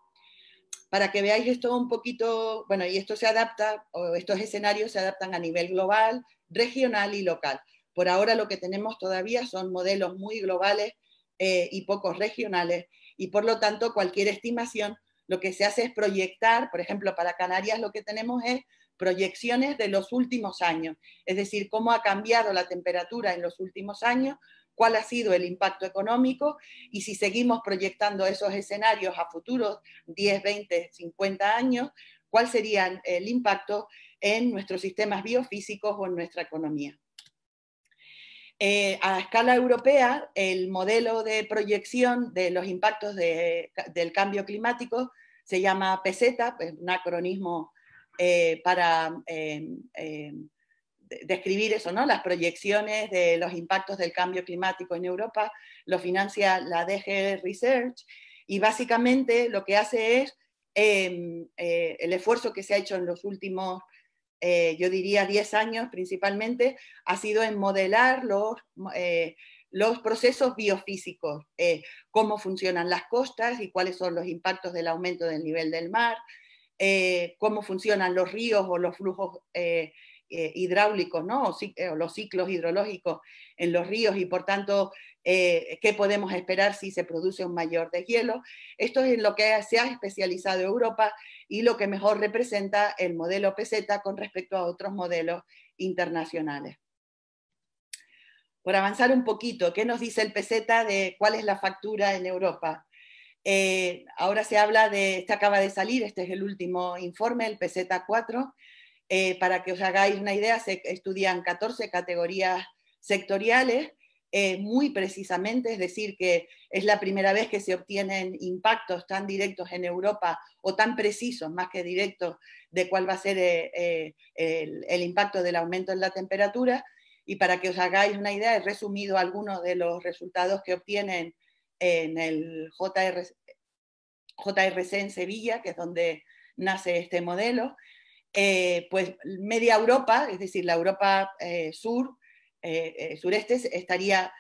Para que veáis esto un poquito, bueno, y esto se adapta, o estos escenarios se adaptan a nivel global, regional y local. Por ahora lo que tenemos todavía son modelos muy globales y pocos regionales, y por lo tanto cualquier estimación lo que se hace es proyectar, por ejemplo, para Canarias lo que tenemos es proyecciones de los últimos años, es decir, cómo ha cambiado la temperatura en los últimos años, cuál ha sido el impacto económico y si seguimos proyectando esos escenarios a futuros 10, 20, 50 años, cuál sería el impacto en nuestros sistemas biofísicos o en nuestra economía. A escala europea, el modelo de proyección de los impactos del cambio climático se llama PESETA, es un acronismo para describir eso, ¿no? Las proyecciones de los impactos del cambio climático en Europa, lo financia la DG Research, y básicamente lo que hace es el esfuerzo que se ha hecho en los últimos, yo diría 10 años principalmente, ha sido en modelar los procesos biofísicos, cómo funcionan las costas y cuáles son los impactos del aumento del nivel del mar, cómo funcionan los ríos o los flujos hidráulicos, ¿no? o los ciclos hidrológicos en los ríos y por tanto qué podemos esperar si se produce un mayor deshielo. Esto es en lo que se ha especializado Europa y lo que mejor representa el modelo PESETA con respecto a otros modelos internacionales. Por avanzar un poquito, ¿qué nos dice el PESETA de cuál es la factura en Europa? Ahora se habla de, este acaba de salir, este es el último informe, el PESETA 4, para que os hagáis una idea, se estudian 14 categorías sectoriales, muy precisamente, es decir, que es la primera vez que se obtienen impactos tan directos en Europa, o tan precisos, más que directos, de cuál va a ser el impacto del aumento en la temperatura, y para que os hagáis una idea, he resumido algunos de los resultados que obtienen en el JRC en Sevilla, que es donde nace este modelo. Pues media Europa, es decir, la Europa sureste estaría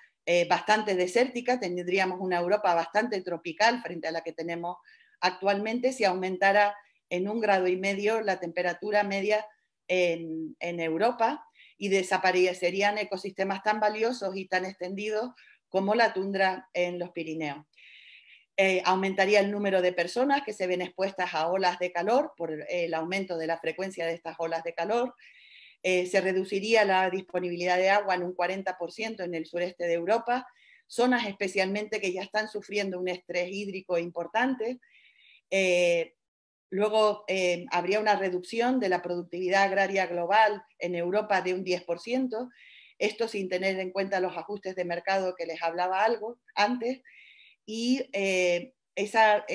bastante desértica, tendríamos una Europa bastante tropical frente a la que tenemos actualmente si aumentara en 1,5 grados la temperatura media en Europa y desaparecerían ecosistemas tan valiosos y tan extendidos como la tundra en los Pirineos. Aumentaría el número de personas que se ven expuestas a olas de calor por el aumento de la frecuencia de estas olas de calor. Se reduciría la disponibilidad de agua en un 40% en el sureste de Europa, zonas especialmente que ya están sufriendo un estrés hídrico importante. Luego habría una reducción de la productividad agraria global en Europa de un 10%, esto sin tener en cuenta los ajustes de mercado que les hablaba algo antes, y esa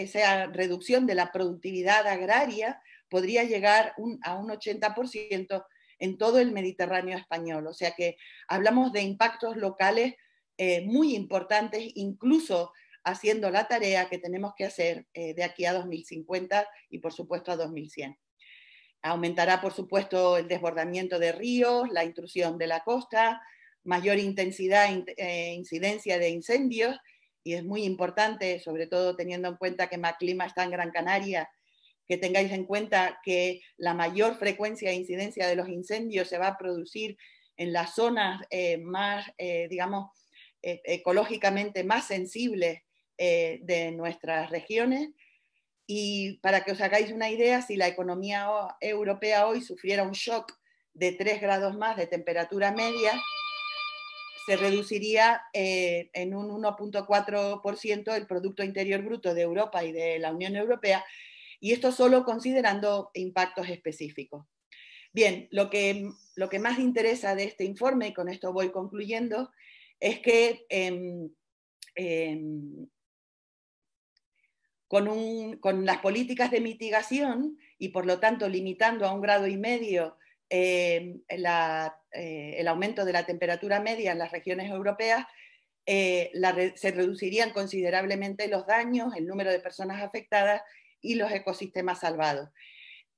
reducción de la productividad agraria podría llegar a un 80% en todo el Mediterráneo español. O sea que hablamos de impactos locales muy importantes, incluso haciendo la tarea que tenemos que hacer de aquí a 2050 y por supuesto a 2100. Aumentará por supuesto el desbordamiento de ríos, la intrusión de la costa, mayor intensidad e incidencia de incendios, y es muy importante, sobre todo teniendo en cuenta que Maclima está en Gran Canaria, que tengáis en cuenta que la mayor frecuencia de incidencia de los incendios se va a producir en las zonas más, digamos, ecológicamente más sensibles de nuestras regiones. Y para que os hagáis una idea, si la economía europea hoy sufriera un shock de 3 grados más de temperatura media, se reduciría en un 1,4% el Producto Interior Bruto de Europa y de la Unión Europea, y esto solo considerando impactos específicos. Bien, lo que más interesa de este informe, y con esto voy concluyendo, es que con las políticas de mitigación y por lo tanto limitando a 1,5 grados el aumento de la temperatura media en las regiones europeas, se reducirían considerablemente los daños, el número de personas afectadas y los ecosistemas salvados.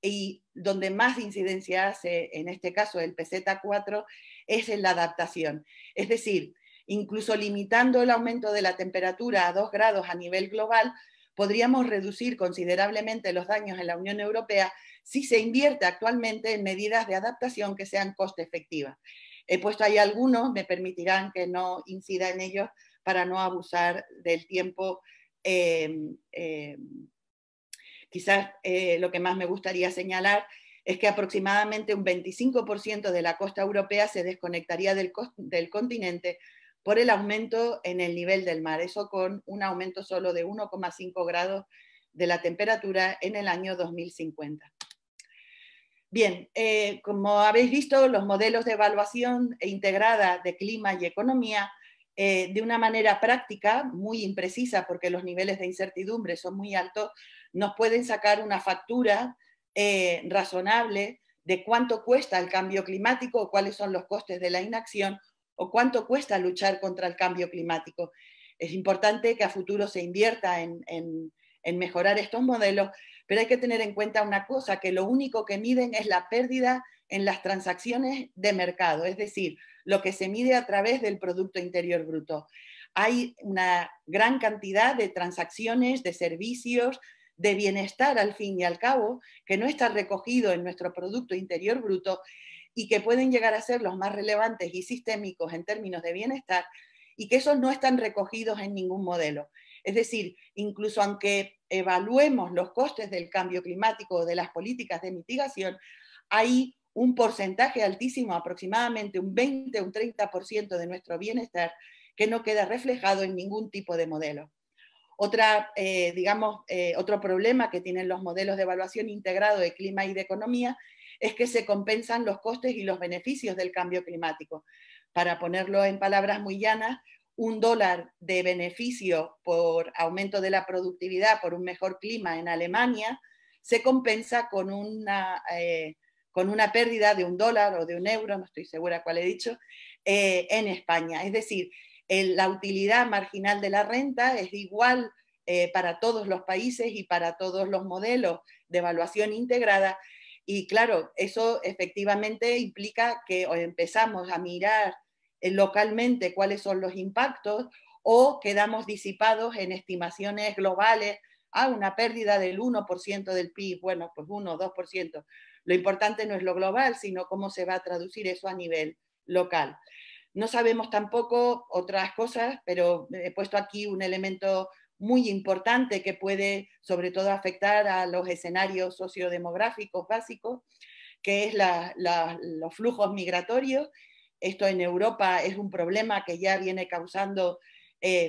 Y donde más incidencia hace, en este caso el PZ4, es en la adaptación. Es decir, incluso limitando el aumento de la temperatura a 2 grados a nivel global, podríamos reducir considerablemente los daños en la Unión Europea si se invierte actualmente en medidas de adaptación que sean coste efectivas. He puesto ahí algunos, me permitirán que no incida en ellos para no abusar del tiempo. Quizás lo que más me gustaría señalar es que aproximadamente un 25% de la costa europea se desconectaría del continente por el aumento en el nivel del mar, eso con un aumento solo de 1,5 grados de la temperatura en el año 2050. Bien, como habéis visto, los modelos de evaluación integrada de clima y economía, de una manera práctica, muy imprecisa, porque los niveles de incertidumbre son muy altos, nos pueden sacar una factura razonable de cuánto cuesta el cambio climático, o cuáles son los costes de la inacción, o cuánto cuesta luchar contra el cambio climático. Es importante que a futuro se invierta en mejorar estos modelos, pero hay que tener en cuenta una cosa, que lo único que miden es la pérdida en las transacciones de mercado, es decir, lo que se mide a través del Producto Interior Bruto. Hay una gran cantidad de transacciones, de servicios, de bienestar al fin y al cabo, que no está recogido en nuestro Producto Interior Bruto y que pueden llegar a ser los más relevantes y sistémicos en términos de bienestar, y que esos no están recogidos en ningún modelo. Es decir, incluso aunque evaluemos los costes del cambio climático o de las políticas de mitigación, hay un porcentaje altísimo, aproximadamente un 20 o un 30% de nuestro bienestar, que no queda reflejado en ningún tipo de modelo. Otro problema que tienen los modelos de evaluación integrado de clima y de economía es que se compensan los costes y los beneficios del cambio climático. Para ponerlo en palabras muy llanas, $1 de beneficio por aumento de la productividad, por un mejor clima en Alemania, se compensa con una pérdida de $1 o de €1, no estoy segura cuál he dicho, en España. Es decir, la utilidad marginal de la renta es igual para todos los países y para todos los modelos de evaluación integrada, y claro, eso efectivamente implica que empezamos a mirar localmente cuáles son los impactos, o quedamos disipados en estimaciones globales, una pérdida del 1% del PIB, bueno, pues 1 o 2%. Lo importante no es lo global, sino cómo se va a traducir eso a nivel local. No sabemos tampoco otras cosas, pero he puesto aquí un elemento muy importante que puede sobre todo afectar a los escenarios sociodemográficos básicos, que es los flujos migratorios. Esto en Europa es un problema que ya viene causando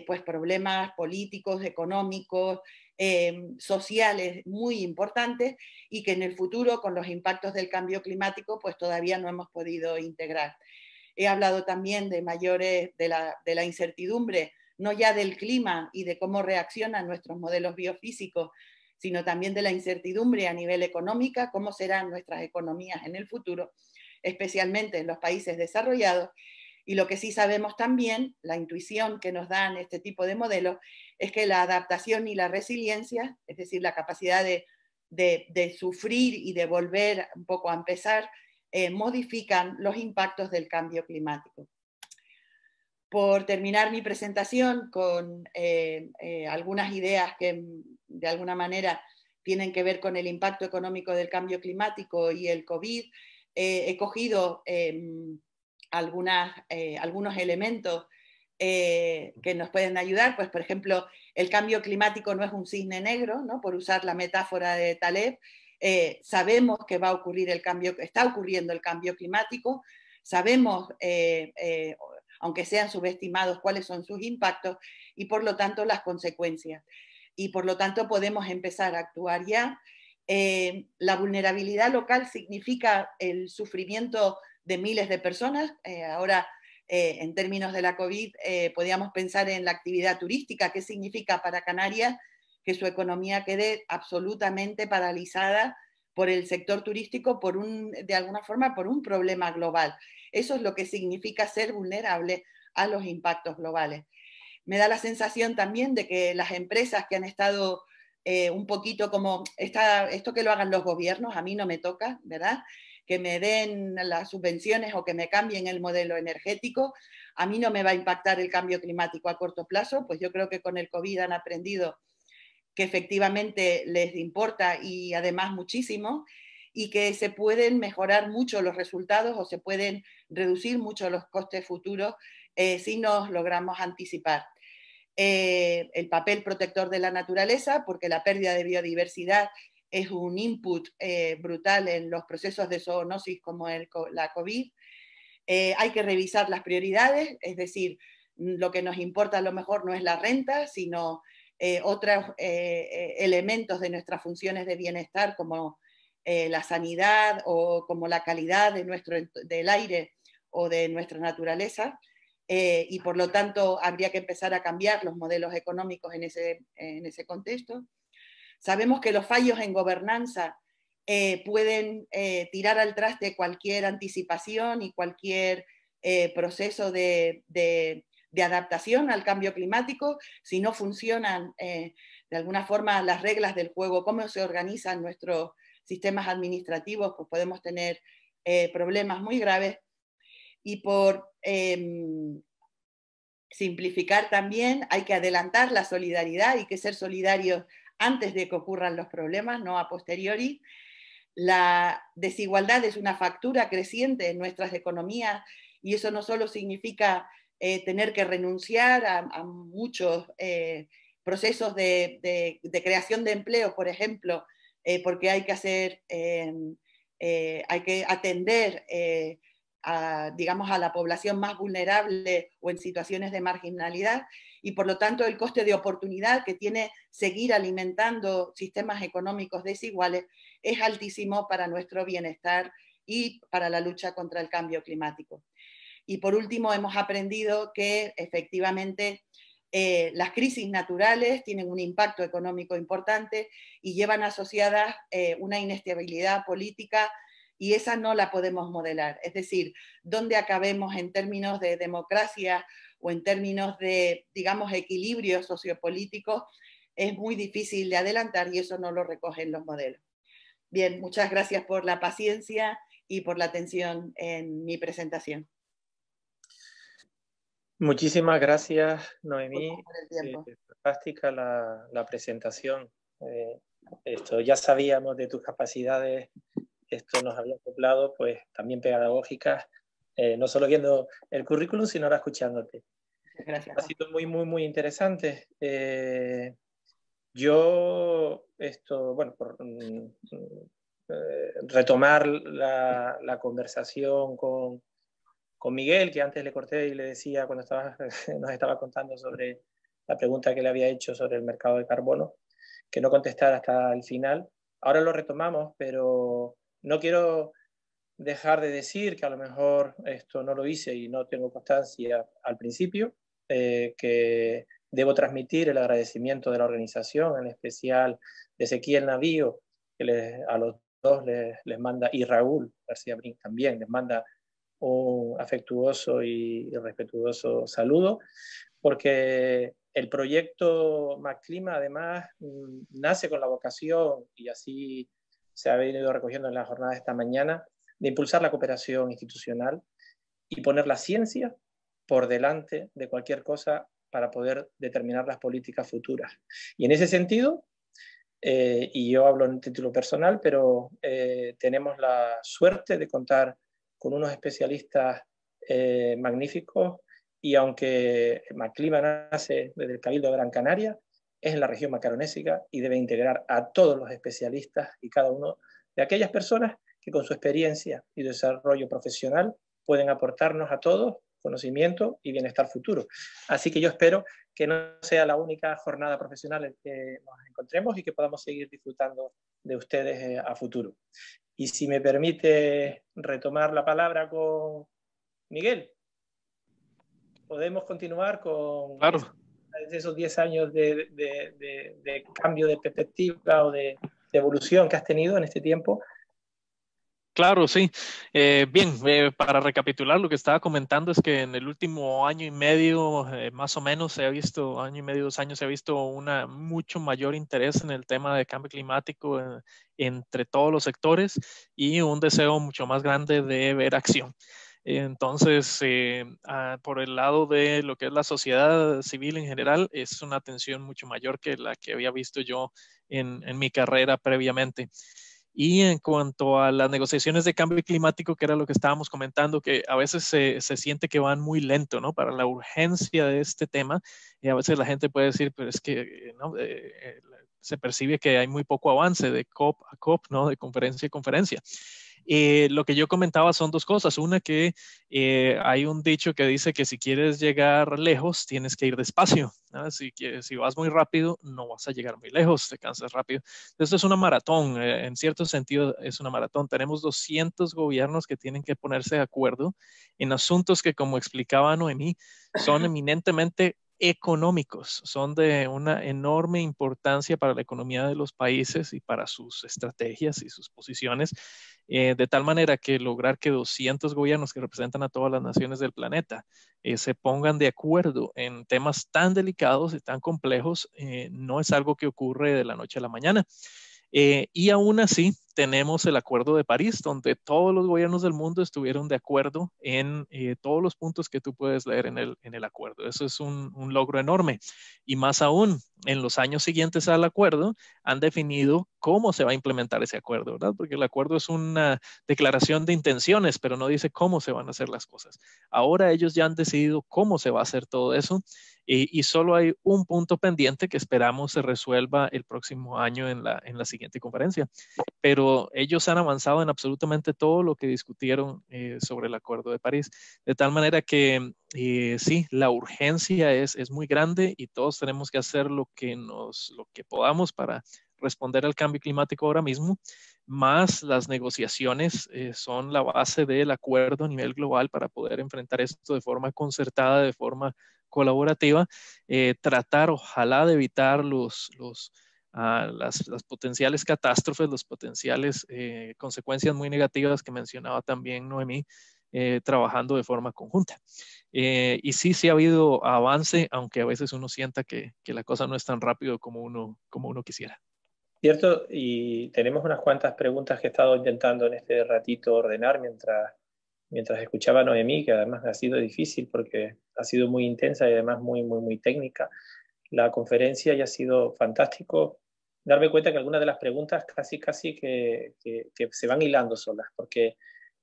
pues problemas políticos, económicos, sociales muy importantes, y que en el futuro, con los impactos del cambio climático, pues todavía no hemos podido integrar. He hablado también de la incertidumbre, no ya del clima y de cómo reaccionan nuestros modelos biofísicos, sino también de la incertidumbre a nivel económico, cómo serán nuestras economías en el futuro, especialmente en los países desarrollados. Y lo que sí sabemos también, la intuición que nos dan este tipo de modelos, es que la adaptación y la resiliencia, es decir, la capacidad de sufrir y de volver un poco a empezar, modifican los impactos del cambio climático. Por terminar mi presentación con algunas ideas que de alguna manera tienen que ver con el impacto económico del cambio climático y el COVID, he cogido algunos elementos que nos pueden ayudar. Pues, por ejemplo, el cambio climático no es un cisne negro, ¿no? Por usar la metáfora de Taleb. Sabemos que va a ocurrir está ocurriendo el cambio climático, sabemos, aunque sean subestimados, cuáles son sus impactos y por lo tanto las consecuencias. Y por lo tanto podemos empezar a actuar ya. La vulnerabilidad local significa el sufrimiento de miles de personas. Ahora, en términos de la COVID, podíamos pensar en la actividad turística. ¿Qué significa para Canarias que su economía quede absolutamente paralizada por el sector turístico, de alguna forma, por un problema global? Eso es lo que significa ser vulnerable a los impactos globales. Me da la sensación también de que las empresas que han estado un poquito como, esto que lo hagan los gobiernos, a mí no me toca, ¿verdad? Que me den las subvenciones o que me cambien el modelo energético, a mí no me va a impactar el cambio climático a corto plazo, pues yo creo que con el COVID han aprendido que efectivamente les importa y además muchísimo, y que se pueden mejorar mucho los resultados o se pueden reducir mucho los costes futuros si nos logramos anticipar. El papel protector de la naturaleza, porque la pérdida de biodiversidad es un input brutal en los procesos de zoonosis como la COVID. Hay que revisar las prioridades, es decir, lo que nos importa a lo mejor no es la renta, sino otros elementos de nuestras funciones de bienestar como la sanidad o como la calidad del aire o de nuestra naturaleza. Y por lo tanto habría que empezar a cambiar los modelos económicos en ese contexto. Sabemos que los fallos en gobernanza pueden tirar al traste cualquier anticipación y cualquier proceso de adaptación al cambio climático si no funcionan de alguna forma las reglas del juego, cómo se organizan nuestros sistemas administrativos, pues podemos tener problemas muy graves. Y por simplificar también, hay que adelantar la solidaridad, hay que ser solidarios antes de que ocurran los problemas, no a posteriori. La desigualdad es una factura creciente en nuestras economías y eso no solo significa tener que renunciar a muchos procesos de creación de empleo, por ejemplo, porque hay que atender digamos, a la población más vulnerable o en situaciones de marginalidad, y por lo tanto el coste de oportunidad que tiene seguir alimentando sistemas económicos desiguales es altísimo para nuestro bienestar y para la lucha contra el cambio climático. Y por último, hemos aprendido que efectivamente las crisis naturales tienen un impacto económico importante y llevan asociadas una inestabilidad política, y esa no la podemos modelar. Es decir, dónde acabemos en términos de democracia o en términos de, digamos, equilibrios sociopolíticos, es muy difícil de adelantar y eso no lo recogen los modelos. Bien, muchas gracias por la paciencia y por la atención en mi presentación. Muchísimas gracias, Noemí. Fantástica la presentación. Ya sabíamos de tus capacidades. Esto nos había acoplado, pues también pedagógicas, no solo viendo el currículum, sino ahora escuchándote. Gracias. Ha sido muy, muy, muy interesante. Yo, por retomar la conversación con Miguel, que antes le corté y le decía cuando nos estaba contando sobre la pregunta que le había hecho sobre el mercado de carbono, que no contestara hasta el final. Ahora lo retomamos, pero no quiero dejar de decir que a lo mejor esto no lo hice y no tengo constancia al principio, que debo transmitir el agradecimiento de la organización, en especial de Ezequiel Navío, que a los dos les manda, y Raúl García Brin también les manda un afectuoso y respetuoso saludo, porque el proyecto MacClima además nace con la vocación, y así se ha venido recogiendo en la jornada de esta mañana, de impulsar la cooperación institucional y poner la ciencia por delante de cualquier cosa para poder determinar las políticas futuras. Y en ese sentido, y yo hablo en título personal, pero tenemos la suerte de contar con unos especialistas magníficos, y aunque MacClima nace desde el Cabildo de Gran Canaria, es en la región macaronésica y debe integrar a todos los especialistas y cada uno de aquellas personas que con su experiencia y desarrollo profesional pueden aportarnos a todos conocimiento y bienestar futuro. Así que yo espero que no sea la única jornada profesional en que nos encontremos y que podamos seguir disfrutando de ustedes a futuro. Y si me permite retomar la palabra con Miguel, podemos continuar con Claro. esos 10 años de cambio de perspectiva o de evolución que has tenido en este tiempo. Claro, sí. Bien, para recapitular, lo que estaba comentando es que en el último año y medio, más o menos, se ha visto, año y medio, 2 años, se ha visto mucho mayor interés en el tema de cambio climático entre todos los sectores y un deseo mucho más grande de ver acción. Entonces, por el lado de lo que es la sociedad civil en general, es una atención mucho mayor que la que había visto yo en mi carrera previamente. Y en cuanto a las negociaciones de cambio climático, que era lo que estábamos comentando, que a veces se siente que van muy lento, ¿no? Para la urgencia de este tema, y a veces la gente puede decir, pero es que, ¿no? Se percibe que hay muy poco avance de COP a COP, ¿no? De conferencia a conferencia. Lo que yo comentaba son 2 cosas. Una, que hay un dicho que dice que si quieres llegar lejos, tienes que ir despacio, ¿no? Si vas muy rápido, no vas a llegar muy lejos, te cansas rápido. Esto es una maratón, en cierto sentido es una maratón. Tenemos 200 gobiernos que tienen que ponerse de acuerdo en asuntos que, como explicaba Noemí, son eminentemente económicos, son de una enorme importancia para la economía de los países y para sus estrategias y sus posiciones, de tal manera que lograr que 200 gobiernos que representan a todas las naciones del planeta se pongan de acuerdo en temas tan delicados y tan complejos, no es algo que ocurre de la noche a la mañana. Y aún así tenemos el Acuerdo de París, donde todos los gobiernos del mundo estuvieron de acuerdo en todos los puntos que tú puedes leer en el acuerdo. Eso es un logro enorme. Y más aún, en los años siguientes al acuerdo, han definido cómo se va a implementar ese acuerdo, ¿verdad? Porque el acuerdo es una declaración de intenciones, pero no dice cómo se van a hacer las cosas. Ahora ellos ya han decidido cómo se va a hacer todo eso. Y solo hay un punto pendiente que esperamos se resuelva el próximo año en la siguiente conferencia. Pero ellos han avanzado en absolutamente todo lo que discutieron sobre el Acuerdo de París. De tal manera que sí, la urgencia es muy grande y todos tenemos que hacer lo que podamos para responder al cambio climático ahora mismo, más las negociaciones son la base del acuerdo a nivel global para poder enfrentar esto de forma concertada, de forma colaborativa, tratar ojalá de evitar las potenciales catástrofes, las potenciales consecuencias muy negativas que mencionaba también Noemí, trabajando de forma conjunta. Y sí ha habido avance, aunque a veces uno sienta que la cosa no es tan rápido como uno quisiera. Cierto, y tenemos unas cuantas preguntas que he estado intentando en este ratito ordenar mientras escuchaba a Noemí, que además ha sido difícil porque ha sido muy intensa y además muy técnica la conferencia, y ha sido fantástico darme cuenta que algunas de las preguntas casi que se van hilando solas, porque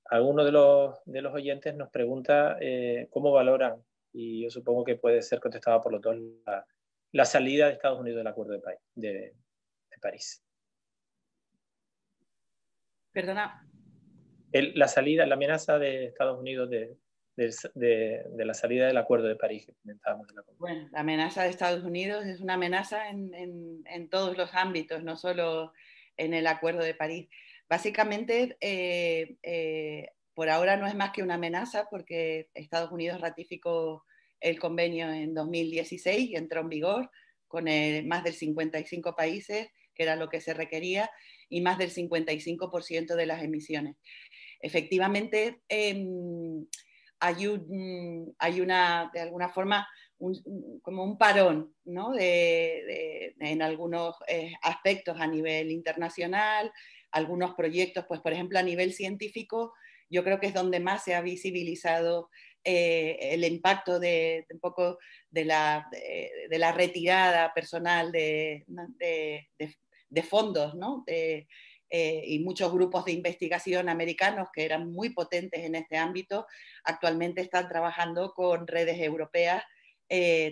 alguno de los oyentes nos pregunta cómo valoran, y yo supongo que puede ser contestada por los dos, la salida de Estados Unidos del Acuerdo de París. Perdona. La salida, la amenaza de Estados Unidos de la salida del Acuerdo de París que comentábamos en la conferencia. Bueno, la amenaza de Estados Unidos es una amenaza en todos los ámbitos, no solo en el Acuerdo de París. Básicamente, por ahora no es más que una amenaza porque Estados Unidos ratificó el convenio en 2016 y entró en vigor con más del 55 países, que era lo que se requería, y más del 55% de las emisiones. Efectivamente, hay una, de alguna forma, como un parón, ¿no? En algunos aspectos a nivel internacional, algunos proyectos, pues por ejemplo a nivel científico, yo creo que es donde más se ha visibilizado el impacto un poco de la retirada personal de fondos, ¿no? Y muchos grupos de investigación americanos que eran muy potentes en este ámbito, actualmente están trabajando con redes europeas,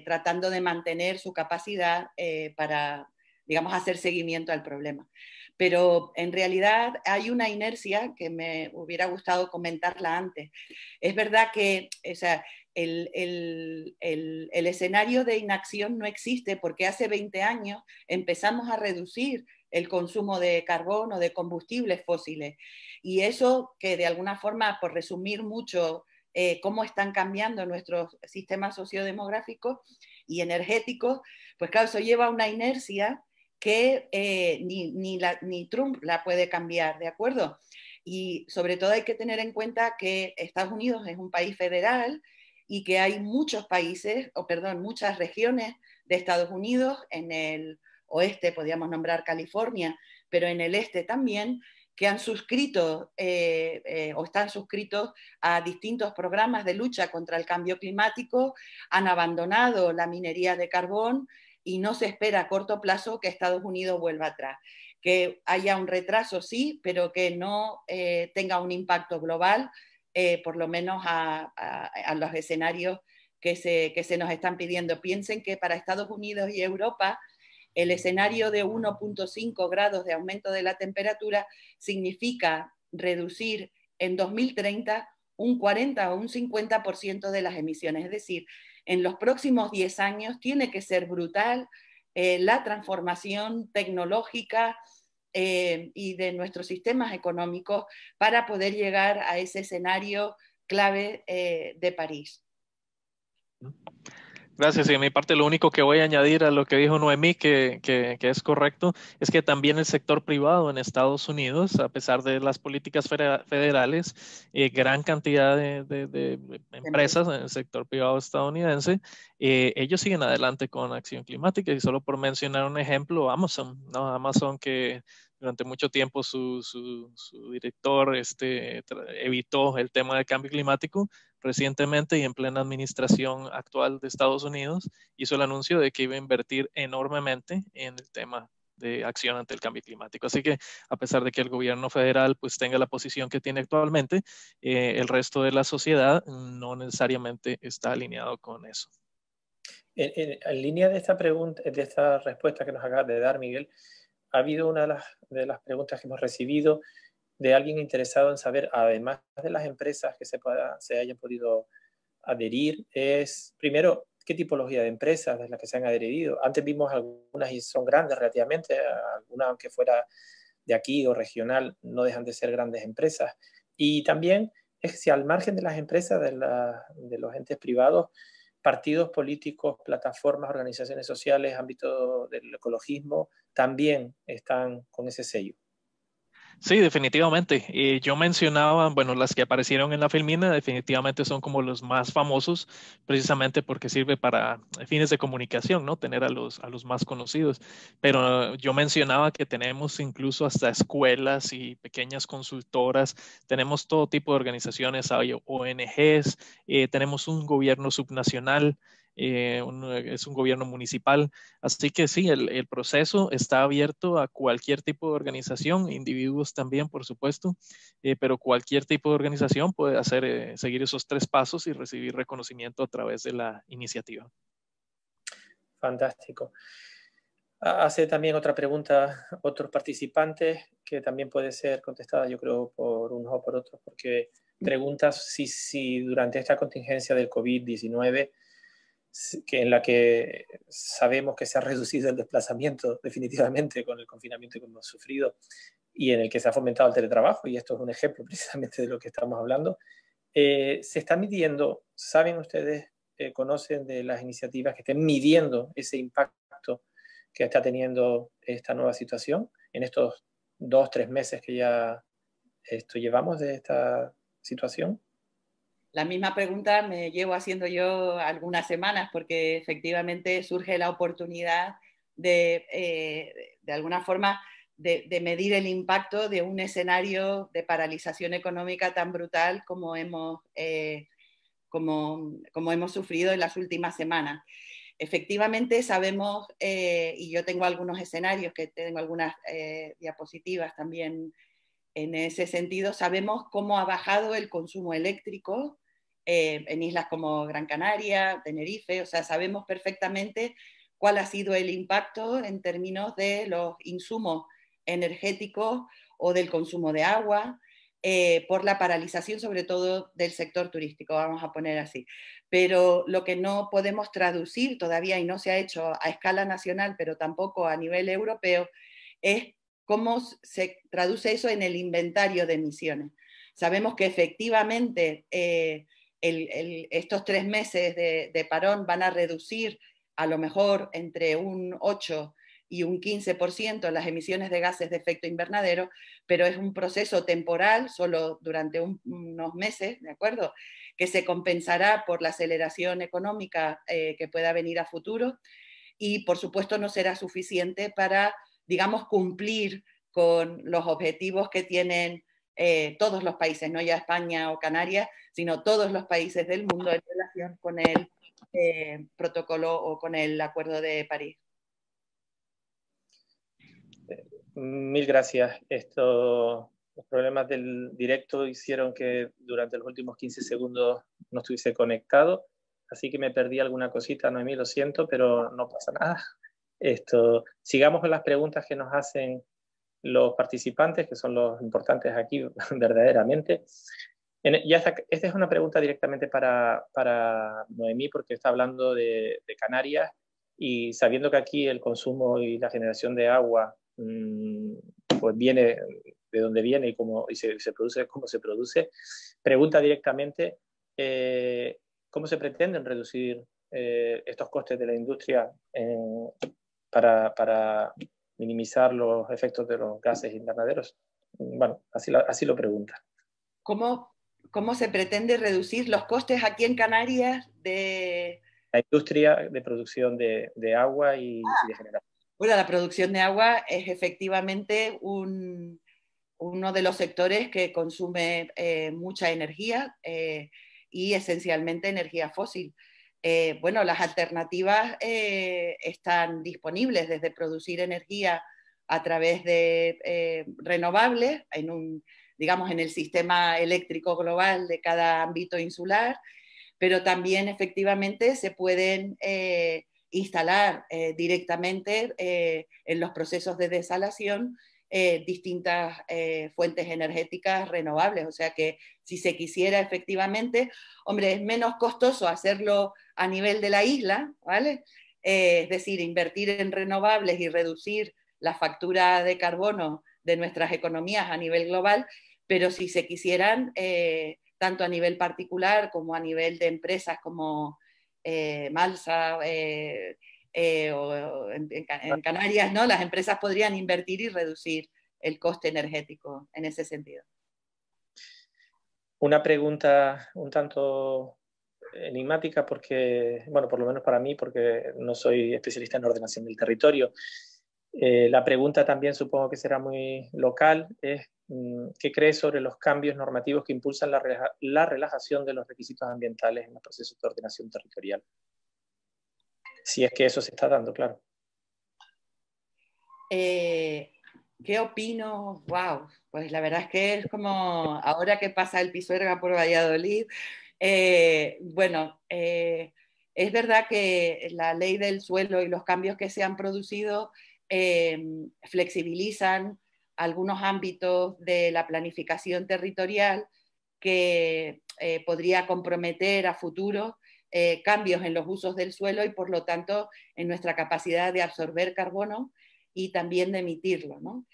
tratando de mantener su capacidad para, digamos, hacer seguimiento al problema. Pero en realidad hay una inercia que me hubiera gustado comentarla antes. Es verdad que, o sea, el escenario de inacción no existe porque hace 20 años empezamos a reducir el consumo de carbón o de combustibles fósiles. Y eso que de alguna forma, por resumir mucho cómo están cambiando nuestros sistemas sociodemográficos y energéticos, pues claro, eso lleva a una inercia que ni Trump la puede cambiar, ¿de acuerdo? Y sobre todo hay que tener en cuenta que Estados Unidos es un país federal y que hay muchos países, muchas regiones de Estados Unidos, en el oeste podríamos nombrar California, pero en el este también, que han suscrito o están suscritos a distintos programas de lucha contra el cambio climático, han abandonado la minería de carbón y no se espera a corto plazo que Estados Unidos vuelva atrás. Que haya un retraso, sí, pero que no tenga un impacto global, por lo menos a los escenarios que se nos están pidiendo. Piensen que para Estados Unidos y Europa el escenario de 1,5 grados de aumento de la temperatura significa reducir en 2030 un 40 o un 50% de las emisiones. Es decir, en los próximos 10 años tiene que ser brutal la transformación tecnológica y de nuestros sistemas económicos para poder llegar a ese escenario clave de París. Gracias. Y de mi parte, lo único que voy a añadir a lo que dijo Noemí, que es correcto, es que también el sector privado en Estados Unidos, a pesar de las políticas federales, gran cantidad de empresas en el sector privado estadounidense, ellos siguen adelante con acción climática. Y solo por mencionar un ejemplo, Amazon, ¿no? Amazon que durante mucho tiempo su director evitó el tema del cambio climático. Recientemente y en plena administración actual de Estados Unidos, hizo el anuncio de que iba a invertir enormemente en el tema de acción ante el cambio climático. Así que a pesar de que el gobierno federal pues tenga la posición que tiene actualmente, el resto de la sociedad no necesariamente está alineado con eso. En línea de esta pregunta, de esta respuesta que nos acaba de dar Miguel, ha habido una de las preguntas que hemos recibido de alguien interesado en saber, además de las empresas que se hayan podido adherir, es primero qué tipología de empresas de las que se han adherido. Antes vimos algunas y son grandes relativamente, algunas aunque fuera de aquí o regional no dejan de ser grandes empresas. Y también es si al margen de las empresas, de los entes privados, partidos políticos, plataformas, organizaciones sociales, ámbito del ecologismo, también están con ese sello. Sí, definitivamente. Yo mencionaba, bueno, las que aparecieron en la filmina definitivamente son como los más famosos, precisamente porque sirve para fines de comunicación, ¿no? Tener a los más conocidos. Pero yo mencionaba que tenemos incluso hasta escuelas y pequeñas consultoras, tenemos todo tipo de organizaciones, hay ONGs, tenemos un gobierno subnacional. Es un gobierno municipal. Así que sí, el proceso está abierto a cualquier tipo de organización, individuos también, por supuesto, pero cualquier tipo de organización puede hacer, seguir esos 3 pasos y recibir reconocimiento a través de la iniciativa. Fantástico. Hace también otra pregunta otros participantes que también puede ser contestada, yo creo, por unos o por otros, porque preguntas si durante esta contingencia del COVID-19, en la que sabemos que se ha reducido el desplazamiento definitivamente con el confinamiento que hemos sufrido y en el que se ha fomentado el teletrabajo, y esto es un ejemplo precisamente de lo que estamos hablando, se está midiendo, ¿saben ustedes, conocen de las iniciativas que estén midiendo ese impacto que está teniendo esta nueva situación en estos 2-3 meses que ya llevamos de esta situación? La misma pregunta me llevo haciendo yo algunas semanas porque efectivamente surge la oportunidad de alguna forma, de medir el impacto de un escenario de paralización económica tan brutal como hemos sufrido en las últimas semanas. Efectivamente sabemos, y yo tengo algunos escenarios, que tengo algunas diapositivas también en ese sentido, sabemos cómo ha bajado el consumo eléctrico en islas como Gran Canaria, Tenerife, o sea, sabemos perfectamente cuál ha sido el impacto en términos de los insumos energéticos o del consumo de agua. por la paralización sobre todo del sector turístico, vamos a poner así. Pero lo que no podemos traducir todavía, y no se ha hecho a escala nacional, pero tampoco a nivel europeo, es cómo se traduce eso en el inventario de emisiones. Sabemos que efectivamente estos 3 meses de parón van a reducir a lo mejor entre un 8 y un 15% las emisiones de gases de efecto invernadero, pero es un proceso temporal, solo durante unos meses, ¿de acuerdo? Que se compensará por la aceleración económica que pueda venir a futuro y, por supuesto, no será suficiente para, digamos, cumplir con los objetivos que tienen todos los países, no ya España o Canarias, sino todos los países del mundo en relación con el protocolo o con el Acuerdo de París. Mil gracias. Los problemas del directo hicieron que durante los últimos 15 segundos no estuviese conectado, así que me perdí alguna cosita, Noemí, lo siento, pero no pasa nada. Sigamos con las preguntas que nos hacen los participantes, que son los importantes aquí verdaderamente. Esta es una pregunta directamente para Noemí, porque está hablando de Canarias, y sabiendo que aquí el consumo y la generación de agua pues viene de donde viene y se produce como se produce, pregunta directamente cómo se pretenden reducir estos costes de la industria para minimizar los efectos de los gases invernaderos. Bueno, así lo pregunta. ¿Cómo se pretende reducir los costes aquí en Canarias de la industria de producción de agua y de generación? Bueno, la producción de agua es efectivamente uno de los sectores que consume mucha energía y esencialmente energía fósil. Bueno, las alternativas están disponibles, desde producir energía a través de renovables, digamos, en el sistema eléctrico global de cada ámbito insular, pero también efectivamente se pueden instalar directamente en los procesos de desalación distintas fuentes energéticas renovables. O sea que si se quisiera efectivamente, hombre, es menos costoso hacerlo a nivel de la isla, ¿vale? Es decir, invertir en renovables y reducir la factura de carbono de nuestras economías a nivel global, pero si se quisieran, tanto a nivel particular como a nivel de empresas como Malsa o en Canarias, ¿no? Las empresas podrían invertir y reducir el coste energético en ese sentido. Una pregunta un tanto enigmática porque, bueno, por lo menos para mí, porque no soy especialista en ordenación del territorio. La pregunta también supongo que será muy local, es ¿qué crees sobre los cambios normativos que impulsan la relajación de los requisitos ambientales en los procesos de ordenación territorial? Si es que eso se está dando, claro. ¿Qué opino? Wow, pues la verdad es que es como ahora que pasa el Pisuerga por Valladolid. Bueno, es verdad que la ley del suelo y los cambios que se han producido flexibilizan algunos ámbitos de la planificación territorial que podría comprometer a futuro cambios en los usos del suelo y por lo tanto en nuestra capacidad de absorber carbono y también de emitirlo, ¿no?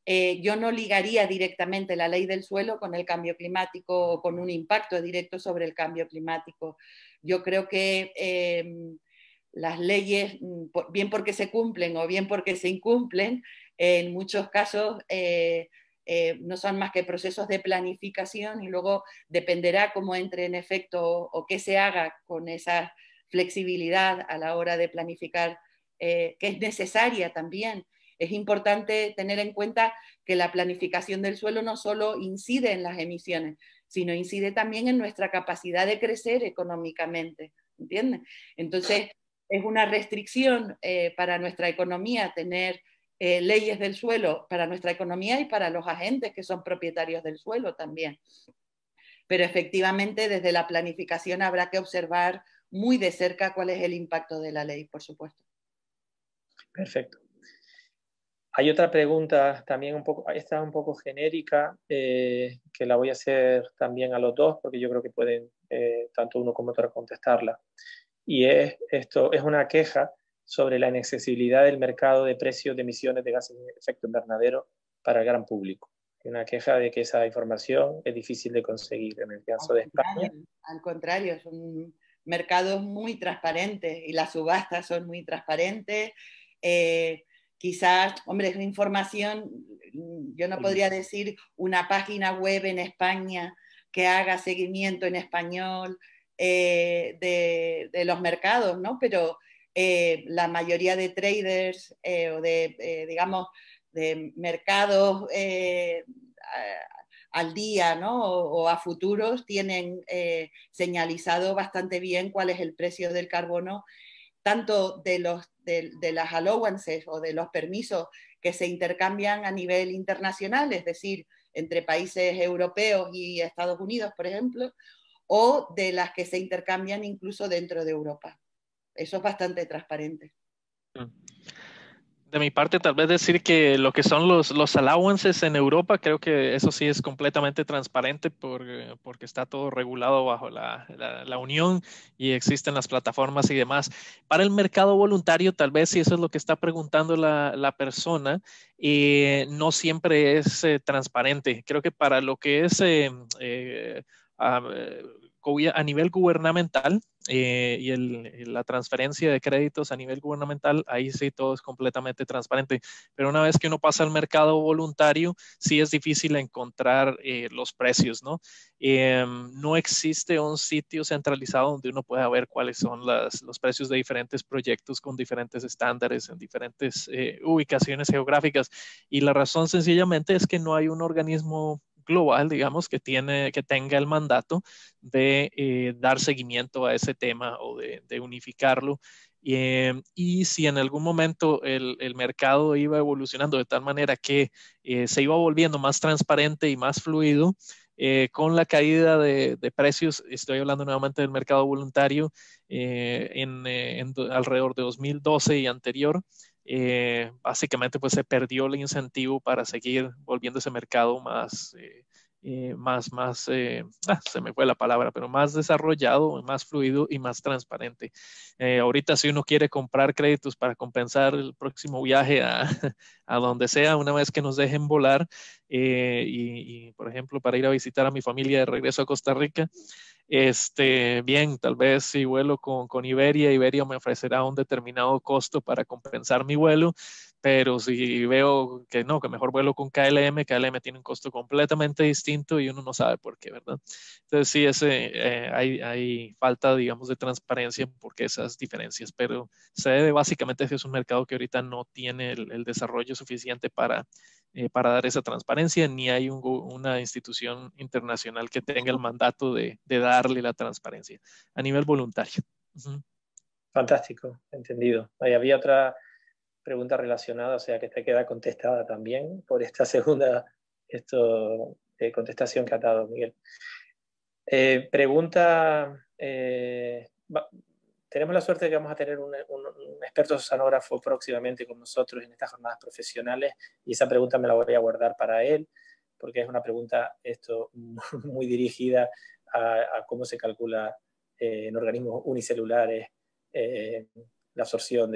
Yo no ligaría directamente la ley del suelo con el cambio climático o con un impacto directo sobre el cambio climático. Yo creo que las leyes, bien porque se cumplen o bien porque se incumplen, en muchos casos no son más que procesos de planificación y luego dependerá cómo entre en efecto o qué se haga con esa flexibilidad a la hora de planificar, que es necesaria también. Es importante tener en cuenta que la planificación del suelo no solo incide en las emisiones, sino incide también en nuestra capacidad de crecer económicamente, ¿entiendes? Entonces, es una restricción para nuestra economía tener leyes del suelo, para nuestra economía y para los agentes que son propietarios del suelo también. Pero efectivamente, desde la planificación habrá que observar muy de cerca cuál es el impacto de la ley, por supuesto. Perfecto. Hay otra pregunta también un poco, esta es un poco genérica, que la voy a hacer también a los dos, porque yo creo que pueden tanto uno como otro contestarla. Y esto es una queja sobre la inaccesibilidad del mercado de precios de emisiones de gases de efecto invernadero para el gran público. Una queja de que esa información es difícil de conseguir en el caso de España. Al contrario, son mercados muy transparentes y las subastas son muy transparentes. Quizás, hombre, es información, yo no podría decir una página web en España que haga seguimiento en español de los mercados, ¿no? Pero la mayoría de traders o de, digamos, de mercados al día, ¿no? O a futuros tienen señalizado bastante bien cuál es el precio del carbono, tanto de las allowances o de los permisos que se intercambian a nivel internacional, es decir, entre países europeos y Estados Unidos, por ejemplo, o de las que se intercambian incluso dentro de Europa. Eso es bastante transparente. De mi parte, tal vez decir que lo que son los allowances en Europa, creo que eso sí es completamente transparente porque está todo regulado bajo la Unión y existen las plataformas y demás. Para el mercado voluntario, tal vez si eso es lo que está preguntando la persona, no siempre es transparente. Creo que para lo que es a nivel gubernamental, la transferencia de créditos a nivel gubernamental, ahí sí todo es completamente transparente. Pero una vez que uno pasa al mercado voluntario, sí es difícil encontrar los precios, ¿no? No existe un sitio centralizado donde uno pueda ver cuáles son los precios de diferentes proyectos con diferentes estándares en diferentes ubicaciones geográficas. Y la razón sencillamente es que no hay un organismo global, digamos, que tenga el mandato de dar seguimiento a ese tema o de unificarlo. Y si en algún momento el mercado iba evolucionando de tal manera que se iba volviendo más transparente y más fluido, con la caída de precios, estoy hablando nuevamente del mercado voluntario, alrededor de 2012 y anterior, básicamente pues se perdió el incentivo para seguir volviendo ese mercado se me fue la palabra, pero más desarrollado, más fluido y más transparente. Ahorita si uno quiere comprar créditos para compensar el próximo viaje a donde sea, una vez que nos dejen volar, por ejemplo, para ir a visitar a mi familia de regreso a Costa Rica, bien, tal vez si vuelo con Iberia, Iberia me ofrecerá un determinado costo para compensar mi vuelo, pero si veo que no, que mejor vuelo con KLM, KLM tiene un costo completamente distinto y uno no sabe por qué, ¿verdad? Entonces sí, hay falta, digamos, de transparencia porque esas diferencias, pero se debe básicamente a que es un mercado que ahorita no tiene el desarrollo suficiente para dar esa transparencia, ni hay una institución internacional que tenga el mandato de darle la transparencia a nivel voluntario. Fantástico, entendido. Ahí había otra pregunta relacionada, o sea que te queda contestada también por esta segunda contestación que ha dado Miguel. Tenemos la suerte de que vamos a tener un experto oceanógrafo próximamente con nosotros en estas jornadas profesionales y esa pregunta me la voy a guardar para él porque es una pregunta muy dirigida a cómo se calcula en organismos unicelulares la absorción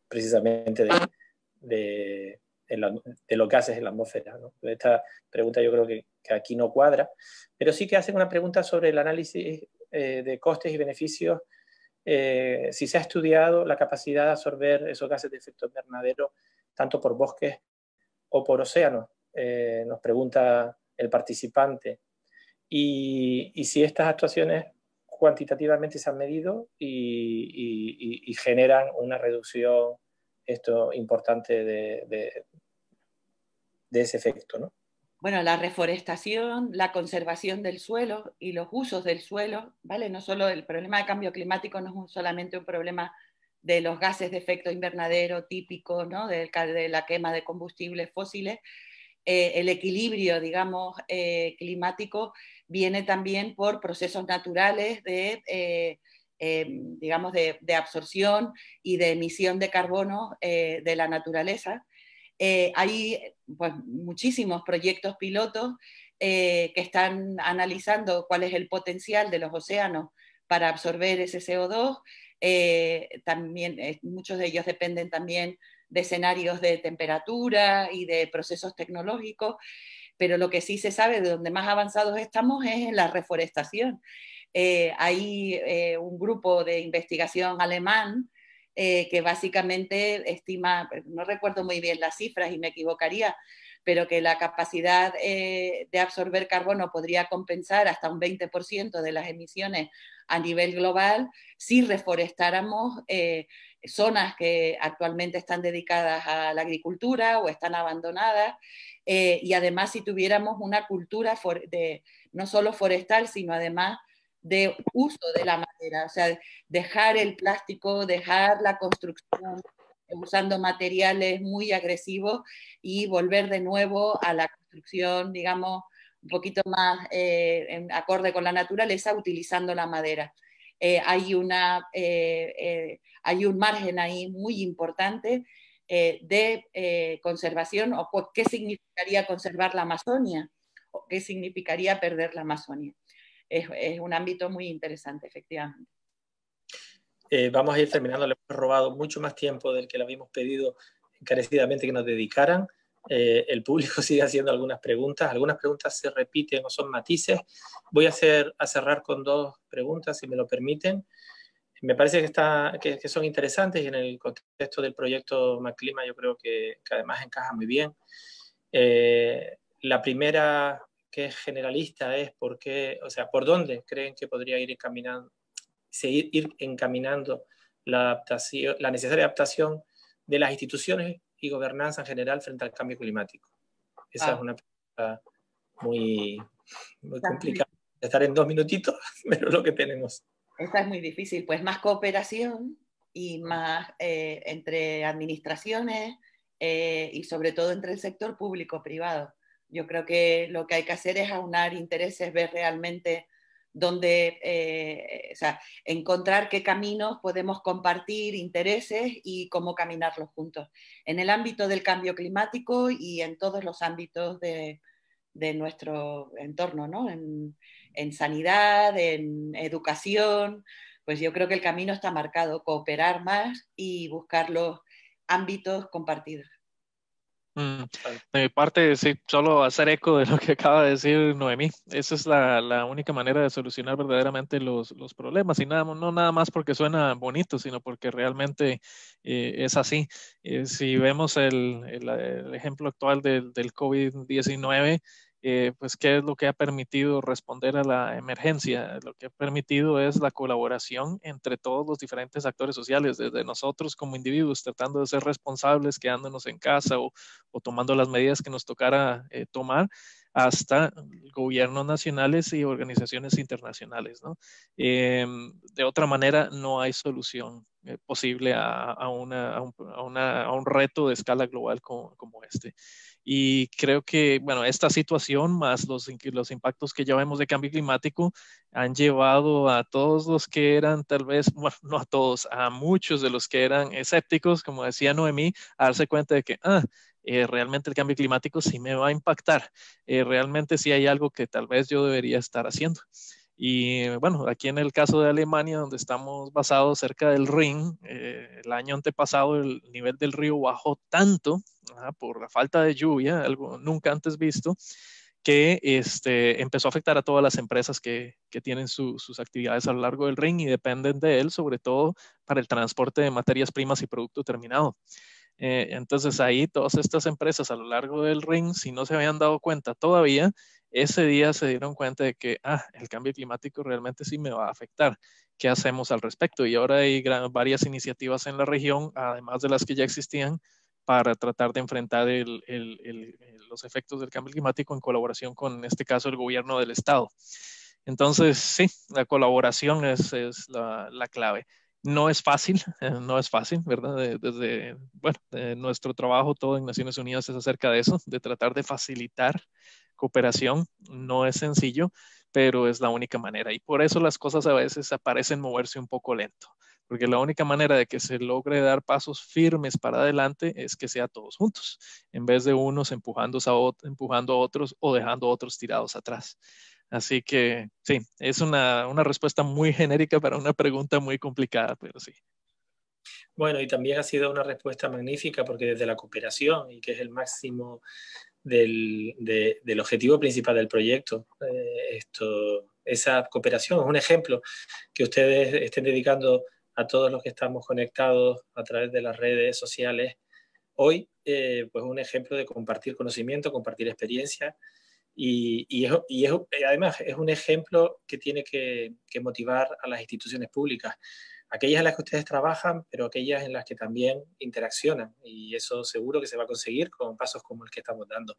precisamente de los gases en la atmósfera, ¿no? Esta pregunta yo creo que aquí no cuadra, pero sí que hacen una pregunta sobre el análisis de costes y beneficios, si se ha estudiado la capacidad de absorber esos gases de efecto invernadero tanto por bosques o por océanos, nos pregunta el participante, y si estas actuaciones cuantitativamente se han medido y generan una reducción importante de ese efecto, ¿no? Bueno, la reforestación, la conservación del suelo y los usos del suelo, ¿vale? No solo el problema de cambio climático no es solamente un problema de los gases de efecto invernadero típicos, ¿no? De la quema de combustibles fósiles. El equilibrio, digamos, climático viene también por procesos naturales digamos, de absorción y de emisión de carbono de la naturaleza. Hay pues, muchísimos proyectos pilotos que están analizando cuál es el potencial de los océanos para absorber ese CO2. También, muchos de ellos dependen también de escenarios de temperatura y de procesos tecnológicos, pero lo que sí se sabe de donde más avanzados estamos es en la reforestación. Hay un grupo de investigación alemán que básicamente estima, no recuerdo muy bien las cifras y me equivocaría, pero que la capacidad de absorber carbono podría compensar hasta un 20% de las emisiones a nivel global si reforestáramos zonas que actualmente están dedicadas a la agricultura o están abandonadas, y además si tuviéramos una cultura no solo forestal, sino además de uso de la madera, o sea, dejar el plástico, dejar la construcción usando materiales muy agresivos y volver de nuevo a la construcción, digamos, un poquito más en acorde con la naturaleza, utilizando la madera. Hay un margen ahí muy importante de conservación, o qué significaría conservar la Amazonia, o qué significaría perder la Amazonia. Es un ámbito muy interesante, efectivamente. Vamos a ir terminando. Le hemos robado mucho más tiempo del que le habíamos pedido encarecidamente que nos dedicaran. El público sigue haciendo algunas preguntas se repiten o son matices. Voy a cerrar con 2 preguntas, si me lo permiten. Me parece que son interesantes y en el contexto del proyecto MACLIMA yo creo que además encaja muy bien. La primera, que es generalista, es por dónde creen que podría ir encaminando la necesaria adaptación de las instituciones y gobernanza en general frente al cambio climático. Esa es una pregunta muy complicada. Estar en 2 minutitos, pero lo que tenemos. Esta es muy difícil, pues más cooperación y más entre administraciones y sobre todo entre el sector público-privado. Yo creo que lo que hay que hacer es aunar intereses, ver realmente dónde, o sea, encontrar qué caminos podemos compartir intereses y cómo caminarlos juntos. En el ámbito del cambio climático y en todos los ámbitos de nuestro entorno, ¿no? En sanidad, en educación, pues yo creo que el camino está marcado, cooperar más y buscar los ámbitos compartidos. De mi parte, sí, solo hacer eco de lo que acaba de decir Noemí. Esa es la única manera de solucionar verdaderamente los problemas, y no nada más porque suena bonito, sino porque realmente es así. Si vemos el ejemplo actual del COVID-19, pues qué es lo que ha permitido responder a la emergencia. Lo que ha permitido es la colaboración entre todos los diferentes actores sociales, desde nosotros como individuos tratando de ser responsables, quedándonos en casa o tomando las medidas que nos tocara tomar, hasta gobiernos nacionales y organizaciones internacionales, ¿no? De otra manera, no hay solución posible a un reto de escala global como este. Y creo que, bueno, esta situación más los impactos que ya vemos de cambio climático han llevado a todos los que eran tal vez, bueno, no a todos, a muchos de los que eran escépticos, como decía Noemí, a darse cuenta de que, realmente el cambio climático sí me va a impactar. Realmente sí hay algo que tal vez yo debería estar haciendo. Y bueno, aquí en el caso de Alemania, donde estamos basados cerca del Rin, el año antepasado el nivel del río bajó tanto por la falta de lluvia, algo nunca antes visto, que empezó a afectar a todas las empresas que tienen sus actividades a lo largo del Rin y dependen de él, sobre todo para el transporte de materias primas y producto terminado. Entonces ahí todas estas empresas a lo largo del Rin, si no se habían dado cuenta todavía, ese día se dieron cuenta de que el cambio climático realmente sí me va a afectar. ¿Qué hacemos al respecto? Y ahora hay varias iniciativas en la región, además de las que ya existían, para tratar de enfrentar los efectos del cambio climático en colaboración con, en este caso, el gobierno del estado. Entonces, sí, la colaboración es la clave. No es fácil, ¿verdad? Desde, bueno, nuestro trabajo todo en Naciones Unidas es acerca de eso, de tratar de facilitar cooperación. No es sencillo, pero es la única manera. Y por eso las cosas a veces parecen moverse un poco lento. porque la única manera de que se logre dar pasos firmes para adelante es que sea todos juntos, en vez de unos empujando a otros o dejando a otros tirados atrás. Así que sí, es una respuesta muy genérica para una pregunta muy complicada, pero sí. Bueno, y también ha sido una respuesta magnífica porque desde la cooperación, y que es el máximo del objetivo principal del proyecto, esa cooperación es un ejemplo que ustedes estén dedicando a todos los que estamos conectados a través de las redes sociales hoy, pues un ejemplo de compartir conocimiento, compartir experiencia, y además es un ejemplo que tiene que motivar a las instituciones públicas, aquellas en las que ustedes trabajan, pero aquellas en las que también interaccionan, y eso seguro que se va a conseguir con pasos como el que estamos dando.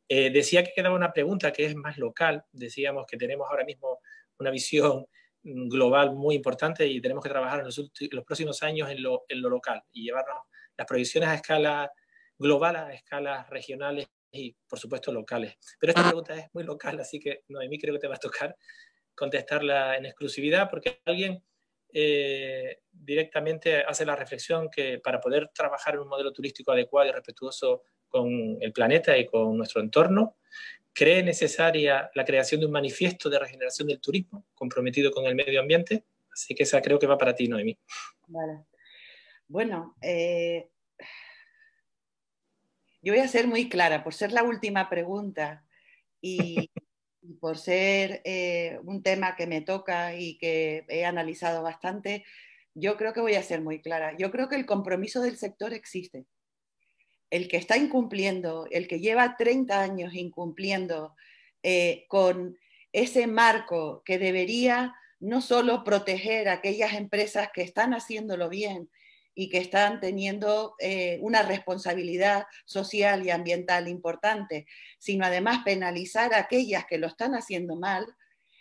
Decía que quedaba una pregunta que es más local. Decíamos que tenemos ahora mismo una visión global muy importante y tenemos que trabajar en los próximos años en lo local y llevarnos las proyecciones a escala global, a escalas regionales y, por supuesto, locales. Pero esta pregunta es muy local, así que, Noemí, creo que te va a tocar contestarla en exclusividad, porque alguien directamente hace la reflexión que para poder trabajar en un modelo turístico adecuado y respetuoso con el planeta y con nuestro entorno, cree necesaria la creación de un manifiesto de regeneración del turismo comprometido con el medio ambiente. Así que esa creo que va para ti, Noemí. Vale. Bueno, yo voy a ser muy clara, por ser la última pregunta y por ser un tema que me toca y que he analizado bastante, yo creo que voy a ser muy clara. Yo creo que el compromiso del sector existe. El que está incumpliendo, el que lleva 30 años incumpliendo con ese marco que debería no solo proteger a aquellas empresas que están haciéndolo bien y que están teniendo una responsabilidad social y ambiental importante, sino además penalizar a aquellas que lo están haciendo mal,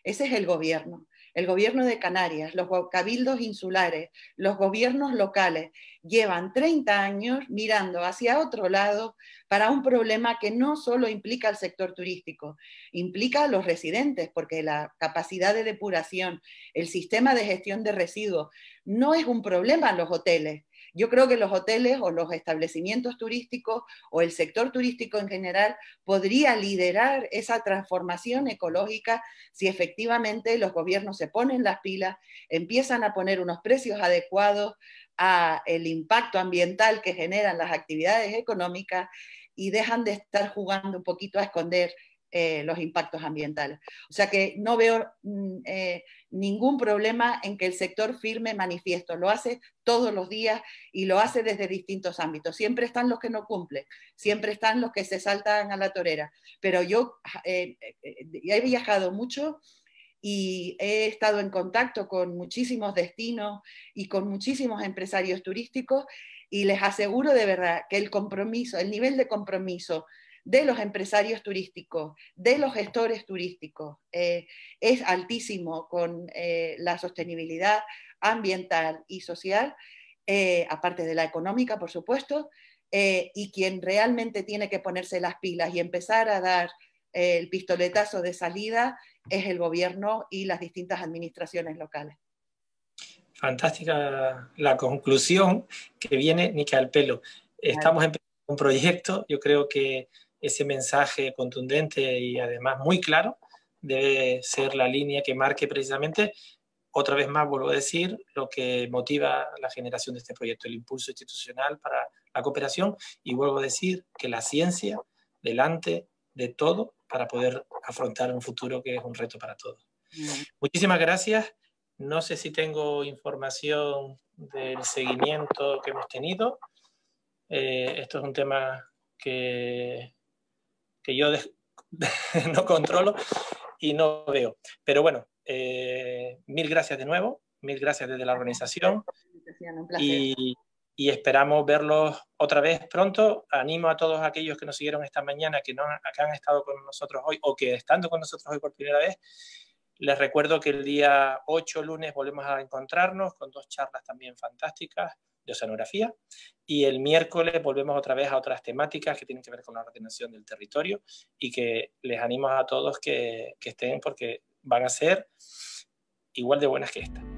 ese es el gobierno. El gobierno de Canarias, los cabildos insulares, los gobiernos locales, llevan 30 años mirando hacia otro lado para un problema que no solo implica al sector turístico, implica a los residentes, porque la capacidad de depuración, el sistema de gestión de residuos, no es un problema en los hoteles. Yo creo que los hoteles o los establecimientos turísticos o el sector turístico en general podría liderar esa transformación ecológica si efectivamente los gobiernos se ponen las pilas, empiezan a poner unos precios adecuados a el impacto ambiental que generan las actividades económicas y dejan de estar jugando un poquito a esconder los impactos ambientales. O sea que no veo ningún problema en que el sector firme manifiesto. Lo hace todos los días y lo hace desde distintos ámbitos. Siempre están los que no cumplen, siempre están los que se saltan a la torera. Pero yo he viajado mucho y he estado en contacto con muchísimos destinos y con muchísimos empresarios turísticos y les aseguro de verdad que el compromiso, el nivel de compromiso de los empresarios turísticos, de los gestores turísticos, es altísimo con la sostenibilidad ambiental y social, aparte de la económica, por supuesto, y quien realmente tiene que ponerse las pilas y empezar a dar el pistoletazo de salida es el gobierno y las distintas administraciones locales. Fantástica la conclusión, que viene ni que al pelo. Estamos empezando un proyecto, yo creo que ese mensaje contundente y además muy claro debe ser la línea que marque precisamente, otra vez más vuelvo a decir, lo que motiva la generación de este proyecto, el impulso institucional para la cooperación, y vuelvo a decir que la ciencia delante de todo para poder afrontar un futuro que es un reto para todos. Muchísimas gracias. No sé si tengo información del seguimiento que hemos tenido. Esto es un tema que yo no controlo y no veo. Pero bueno, mil gracias de nuevo, mil gracias desde la organización y esperamos verlos otra vez pronto. Animo a todos aquellos que nos siguieron esta mañana, que han estado con nosotros hoy o que estando con nosotros hoy por primera vez. Les recuerdo que el día 8, lunes, volvemos a encontrarnos con 2 charlas también fantásticas de oceanografía, y el miércoles volvemos otra vez a otras temáticas que tienen que ver con la ordenación del territorio, y que les animo a todos que estén, porque van a ser igual de buenas que esta.